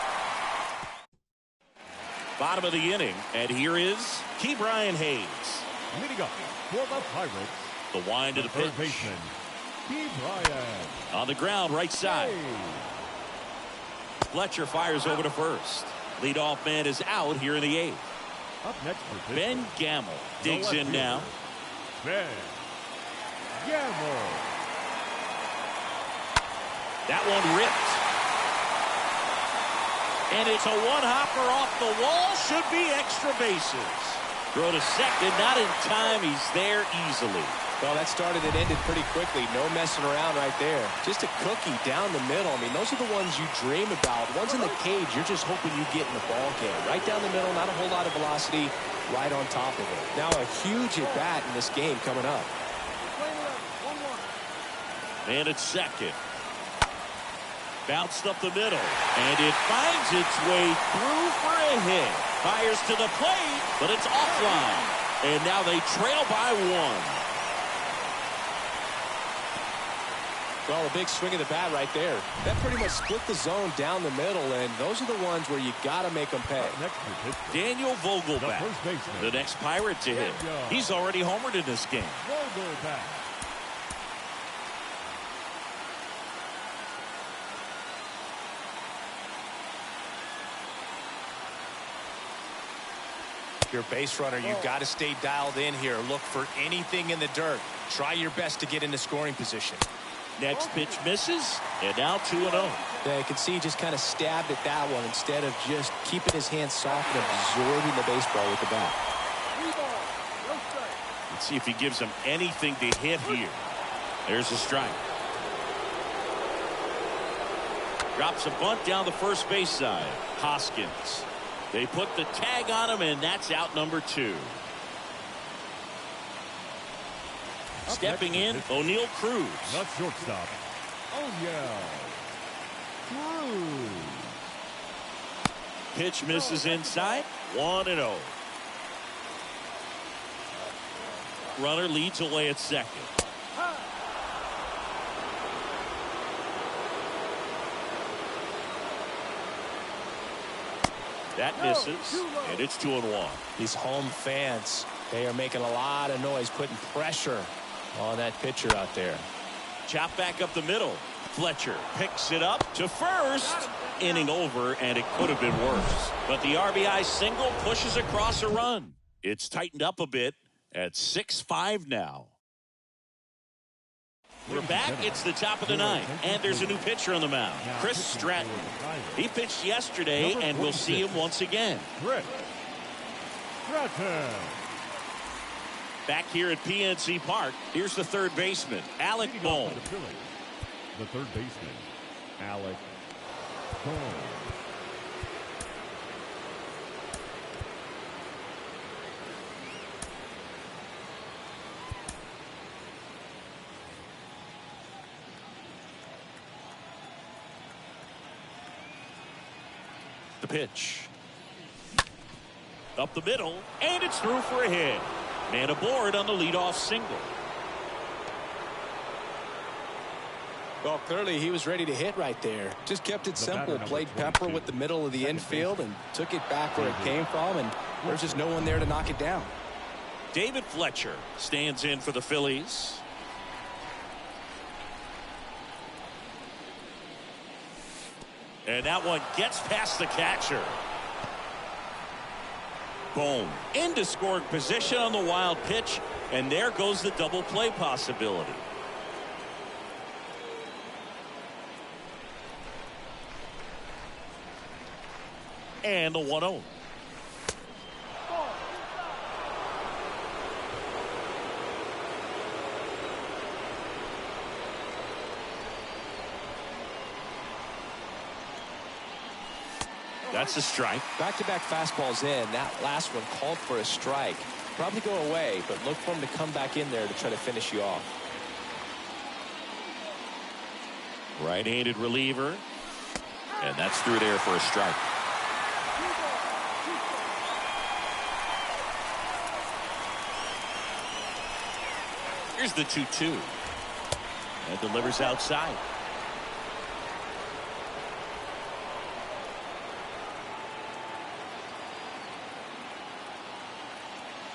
Bottom of the inning, and here is Ke'Bryan Hayes. Leading up for the Pirates, the wind to the pitch. third baseman, Ke'Bryan. On the ground, right side. Hayes. Fletcher fires over to first. Leadoff man is out here in the 8th. Up next for Ben Gamble digs in now. Ben Gamble. That one ripped. And it's a one-hopper off the wall. Should be extra bases. Throw to second. Not in time. He's there easily. Well, that started and ended pretty quickly. No messing around right there. Just a cookie down the middle. I mean, those are the ones you dream about. Ones in the cage, you're just hoping you get in the ball game. Right down the middle, not a whole lot of velocity, right on top of it. Now a huge at-bat in this game coming up. And it's second. Bounced up the middle. And it finds its way through for a hit. Fires to the plate, but it's offline. And now they trail by one. Well, a big swing of the bat right there. That pretty much split the zone down the middle, and those are the ones where you got to make them pay. Daniel Vogelback, the next Pirate to hit. He's already homered in this game. Vogelback. Your base runner, you've got to stay dialed in here. Look for anything in the dirt. Try your best to get into scoring position. Next pitch misses, and now 2-0. Yeah, you can see he just kind of stabbed at that one instead of just keeping his hands soft and absorbing the baseball with the bat. Let's see if he gives him anything to hit here. There's a strike. Drops a bunt down the first base side. Hoskins. They put the tag on him, and that's out number 2. Stepping in, O'Neal Cruz. Not shortstop. O'Neal Cruz. Pitch misses inside. 1-0. Runner leads away at second. That misses, and it's 2-1. These home fans, they are making a lot of noise, putting pressure on that pitcher out there. Chop back up the middle. Fletcher picks it up to first. Inning over, and it could have been worse. But the RBI single pushes across a run. It's tightened up a bit at 6-5 now. We're back. It's the top of the ninth, and there's a new pitcher on the mound, Chris Stratton. He pitched yesterday, and we'll see him once again. Chris Stratton. Back here at PNC Park, here's the third baseman, Alec Bohm. The third baseman, Alec Bohm. The pitch. Up the middle, and it's through for a hit. Man aboard on the leadoff single. Well, clearly he was ready to hit right there. Just kept it simple. Played pepper with the middle of the infield and took it back where it came from, and there's just no one there to knock it down. David Fletcher stands in for the Phillies. And that one gets past the catcher. Boom. Into scoring position on the wild pitch. And there goes the double play possibility. And the 1-0. That's a strike. Back-to-back fastballs in. That last one called for a strike. Probably go away, but look for him to come back in there to try to finish you off. Right-handed reliever. And that's through there for a strike. Here's the 2-2. And delivers outside.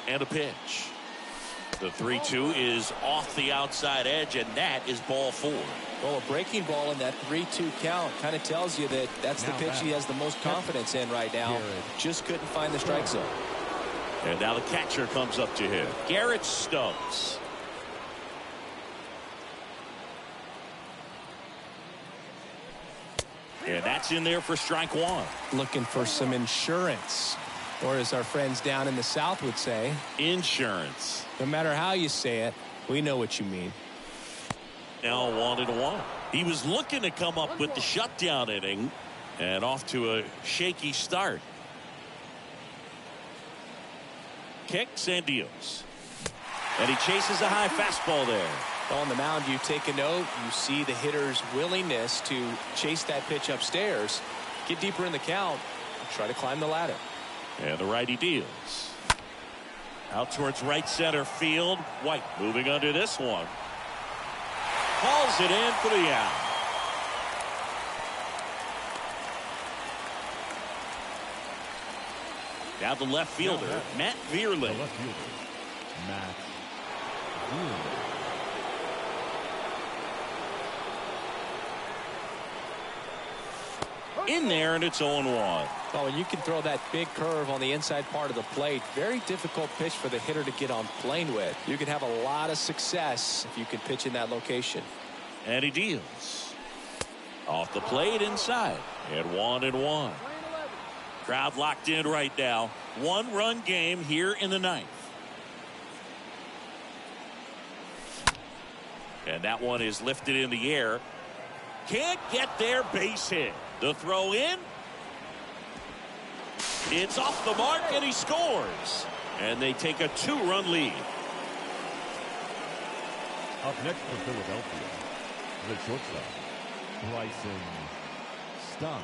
And a pitch. The 3-2 is off the outside edge, and that is ball 4. Well, a breaking ball in that 3-2 count kind of tells you that that's the pitch he has the most confidence in right now. Just couldn't find the strike zone. And now the catcher comes up to him, Garrett Stubbs. And And that's in there for strike one. Looking for some insurance, or as our friends down in the South would say, insurance. No matter how you say it, we know what you mean. Now 1-1. He was looking to come up with the shutdown inning, and off to a shaky start. Kicks and deals. And he chases a high fastball there. On the mound, you take a note. You see the hitter's willingness to chase that pitch upstairs, get deeper in the count, and try to climb the ladder. And the righty deals. Out towards right center field. White moving under this one. Hauls it in for the out. Now the left fielder, Matt Vierling. The left fielder, Matt Vierling. In there, and it's 0-1. Oh, and you can throw that big curve on the inside part of the plate. Very difficult pitch for the hitter to get on plane with. You can have a lot of success if you can pitch in that location. And he deals. Off the plate inside. And 1-1. Crowd locked in right now. One-run game here in the ninth. And that one is lifted in the air. Can't get there, base hit. The throw in. It's off the mark, and he scores. And they take a 2-run lead. Up next for Philadelphia, the shortstop, Bryson Stott.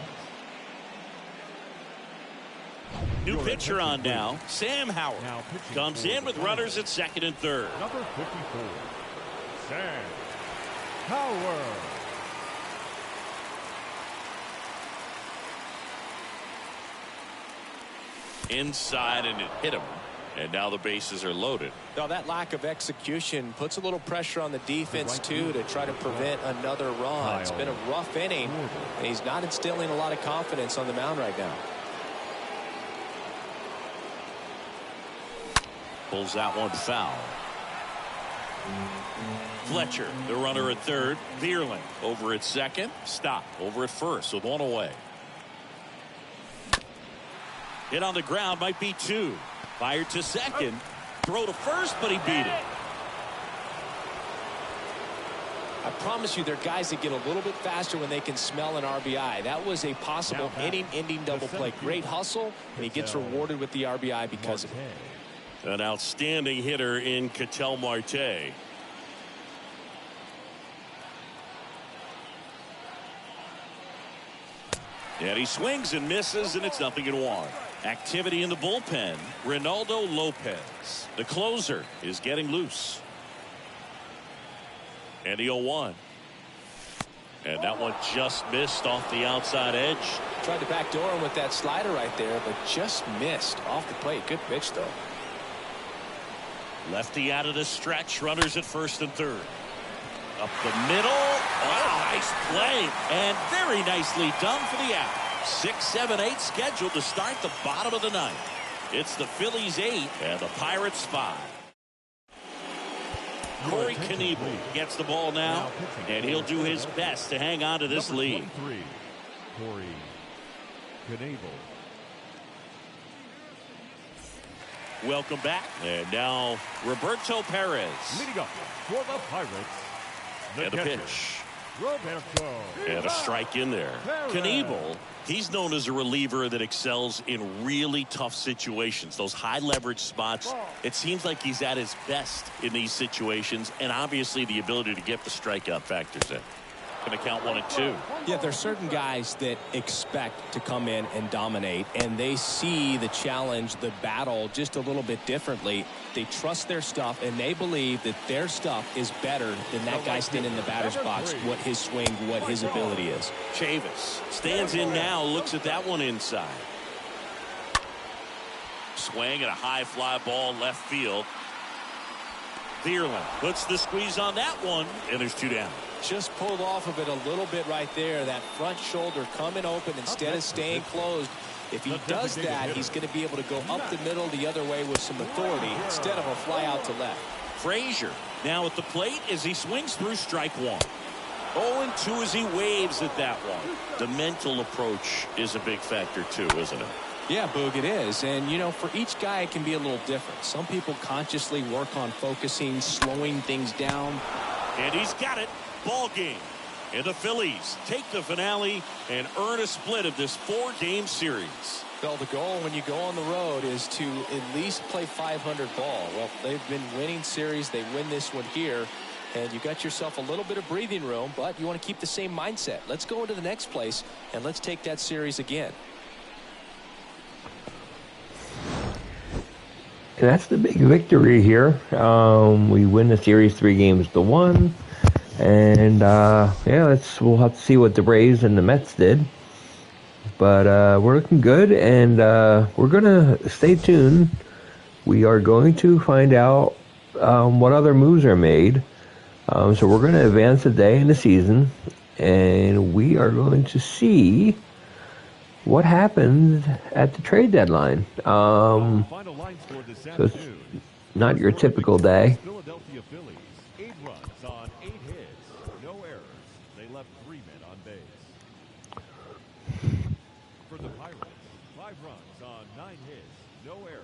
New pitcher on now, Sam Howard. Comes in with runners at second and third. Number 54, Sam Howard. Inside, and it hit him. And now the bases are loaded. Now that lack of execution puts a little pressure on the defense too to try to prevent another run. It's been a rough inning, and he's not instilling a lot of confidence on the mound right now. Pulls that one foul. Fletcher, the runner at third. Vierling over at second. Stop over at first with one away. Hit on the ground, might be two. Fired to second. Throw to first, but he beat it. I promise you, there are guys that get a little bit faster when they can smell an RBI. That was a possible inning-ending double play. Great hustle, and he gets rewarded with the RBI because of it. An outstanding hitter in Ketel Marte. And he swings and misses, and it's 0-1. Activity in the bullpen. Ronaldo Lopez, the closer, is getting loose. And the 0-1. And that one just missed off the outside edge. Tried to backdoor him with that slider right there, but just missed off the plate. Good pitch, though. Lefty out of the stretch. Runners at first and third. Up the middle. Wow, nice play. And very nicely done for the out. 6, 7, 8 scheduled to start the bottom of the ninth. It's the Phillies 8 and the Pirates 5. Corey Knebel gets the ball now, and he'll do his best to hang on to this lead. Corey Knebel. Welcome back. And now Roberto Perez. Leading up for the Pirates, And the pitch. Roberto. And a strike in there. Knebel, he's known as a reliever that excels in really tough situations. Those high leverage spots. It seems like he's at his best in these situations. And obviously the ability to get the strikeout factors in. Going to count 1 and 2. Yeah, there's certain guys that expect to come in and dominate, and they see the challenge, the battle just a little bit differently. They trust their stuff, and they believe that their stuff is better than that guy standing in the batter's box, what his swing, what his ability is. Chavis stands in now, looks at that one inside. Swing and a high fly ball left field. Vierling puts the squeeze on that one, and there's 2 down. Just pulled off of it a little bit right there. That front shoulder coming open instead of staying closed. If he does that, he's going to be able to go up the middle the other way with some authority instead of a fly out to left. Frazier now at the plate as he swings through strike 1. 0-2 as he waves at that one. The mental approach is a big factor too, isn't it? Yeah, Boog, it is. And, you know, for each guy, it can be a little different. Some people consciously work on focusing, slowing things down. And he's got it. Ball game. And the Phillies take the finale and earn a split of this 4-game series. Well, the goal when you go on the road is to at least play 500 ball. Well, they've been winning series. They win this one here. And you got yourself a little bit of breathing room, but you want to keep the same mindset. Let's go into the next place, and let's take that series again. And that's the big victory here. We win the series 3-1, and yeah, we'll have to see what the Braves and the Mets did. But we're looking good, and we're gonna stay tuned. We are going to find out what other moves are made. So we're going to advance a day in the season, and we are going to see what happened at the trade deadline. So it's not your typical day. Philadelphia Phillies, 8 runs on 8 hits, no errors. They left 3 men on base. For the Pirates, 5 runs on 9 hits, no errors.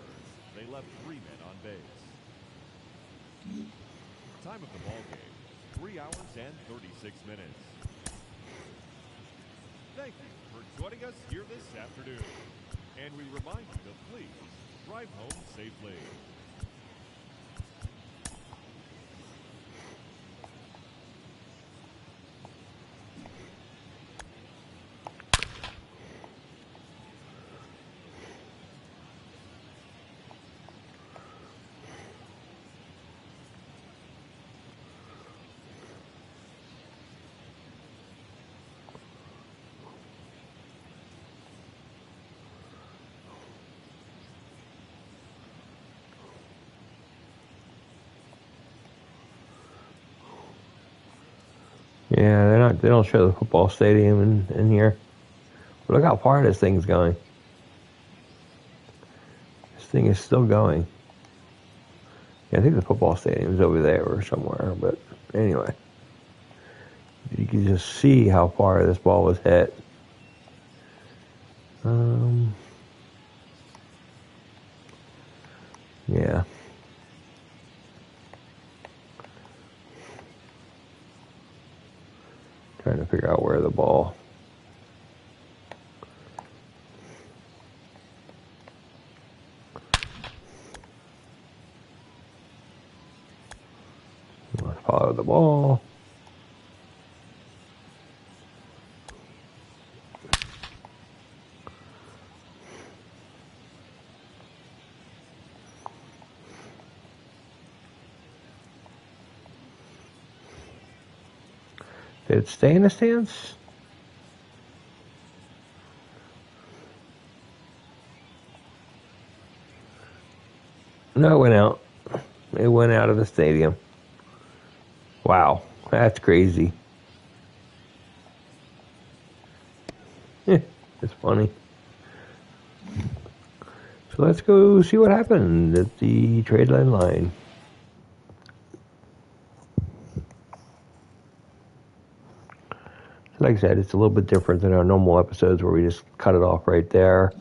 They left 3 men on base. Time of the ball game, 3 hours and 36 minutes. Thank you for joining us here this afternoon. And we remind you to please drive home safely. Yeah, they don't show the football stadium in here. But look how far this thing's going. This thing is still going. Yeah, I think the football stadium is over there or somewhere. But anyway, you can just see how far this ball was hit. Yeah. Trying to figure out where the ball. Let's follow the ball. Did it stay in the stance? No, it went out. It went out of the stadium. Wow, that's crazy. It's funny. So let's go see what happened at the trade deadline. Like I said, it's a little bit different than our normal episodes where we just cut it off right there.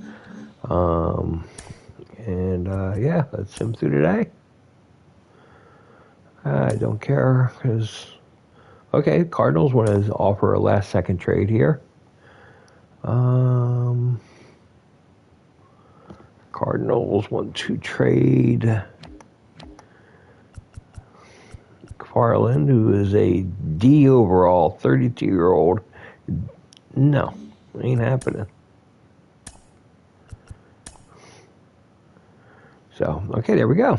Yeah, let's sim through today. I don't care because, okay, Cardinals want to offer a last-second trade here. Cardinals want to trade Farland, who is a D overall, 32-year-old. No, ain't happening. So, okay, there we go.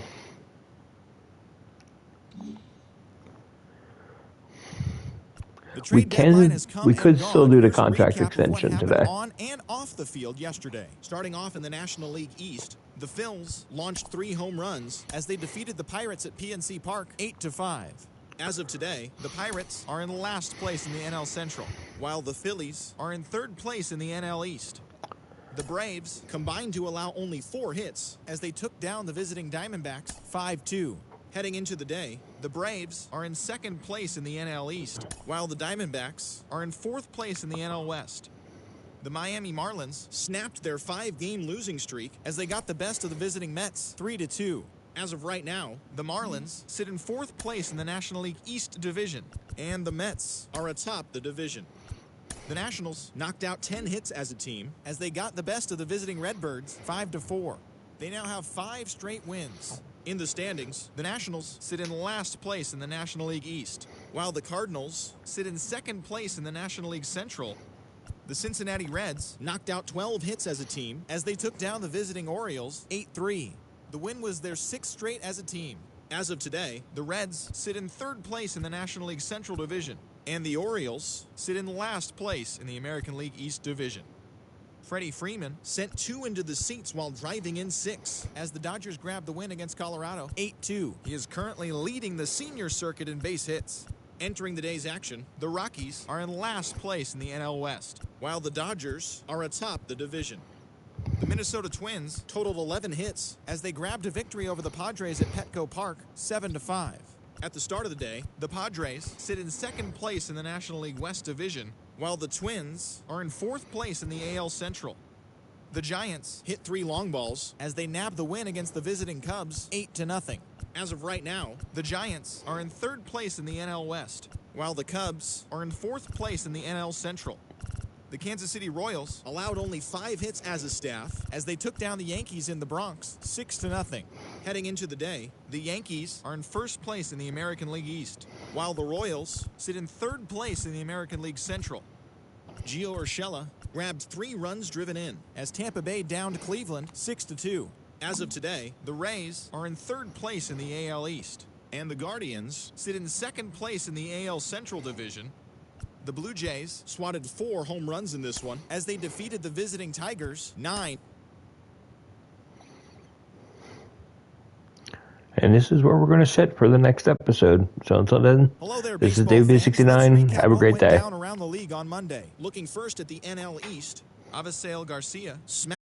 We could still do the contract extension today. On and off the field yesterday. Starting off in the National League East, the Phils launched 3 home runs as they defeated the Pirates at PNC Park 8-5. As of today, the Pirates are in last place in the NL Central, while the Phillies are in 3rd place in the NL East. The Braves combined to allow only 4 hits as they took down the visiting Diamondbacks 5-2. Heading into the day, The Braves are in second place in the NL East, while the Diamondbacks are in fourth place in the NL West. The Miami Marlins snapped their 5-game losing streak as they got the best of the visiting Mets 3-2. As of right now, the Marlins sit in fourth place in the National League East Division, and the Mets are atop the division. The Nationals knocked out 10 hits as a team as they got the best of the visiting Redbirds 5-4. They now have 5 straight wins. In the standings, the Nationals sit in last place in the National League East, while the Cardinals sit in second place in the National League Central. The Cincinnati Reds knocked out 12 hits as a team as they took down the visiting Orioles 8-3. The win was their 6th straight as a team. As of today, the Reds sit in third place in the National League Central Division, and the Orioles sit in last place in the American League East Division. Freddie Freeman sent 2 into the seats while driving in 6 as the Dodgers grabbed the win against Colorado 8-2. He is currently leading the senior circuit in base hits. Entering the day's action, the Rockies are in last place in the NL West, while the Dodgers are atop the division. The Minnesota Twins totaled 11 hits as they grabbed a victory over the Padres at Petco Park 7-5. At the start of the day, the Padres sit in second place in the National League West Division, while the Twins are in fourth place in the AL Central. The Giants hit 3 long balls as they nabbed the win against the visiting Cubs 8-0. As of right now, the Giants are in third place in the NL West, while the Cubs are in fourth place in the NL Central. The Kansas City Royals allowed only 5 hits as a staff as they took down the Yankees in the Bronx 6-0. Heading into the day, the Yankees are in first place in the American League East, while the Royals sit in third place in the American League Central. Gio Urshela grabbed 3 runs driven in as Tampa Bay downed Cleveland 6-2. As of today, the Rays are in third place in the AL East, and the Guardians sit in second place in the AL Central Division. The Blue Jays swatted 4 home runs in this one as they defeated the visiting Tigers 9. And this is where we're going to sit for the next episode. So until then, Hello there, this is baseball fans. David Let's B69. recap Have a what great went day. down around the league on Monday. Looking first at the NL East, Avisail Garcia smacked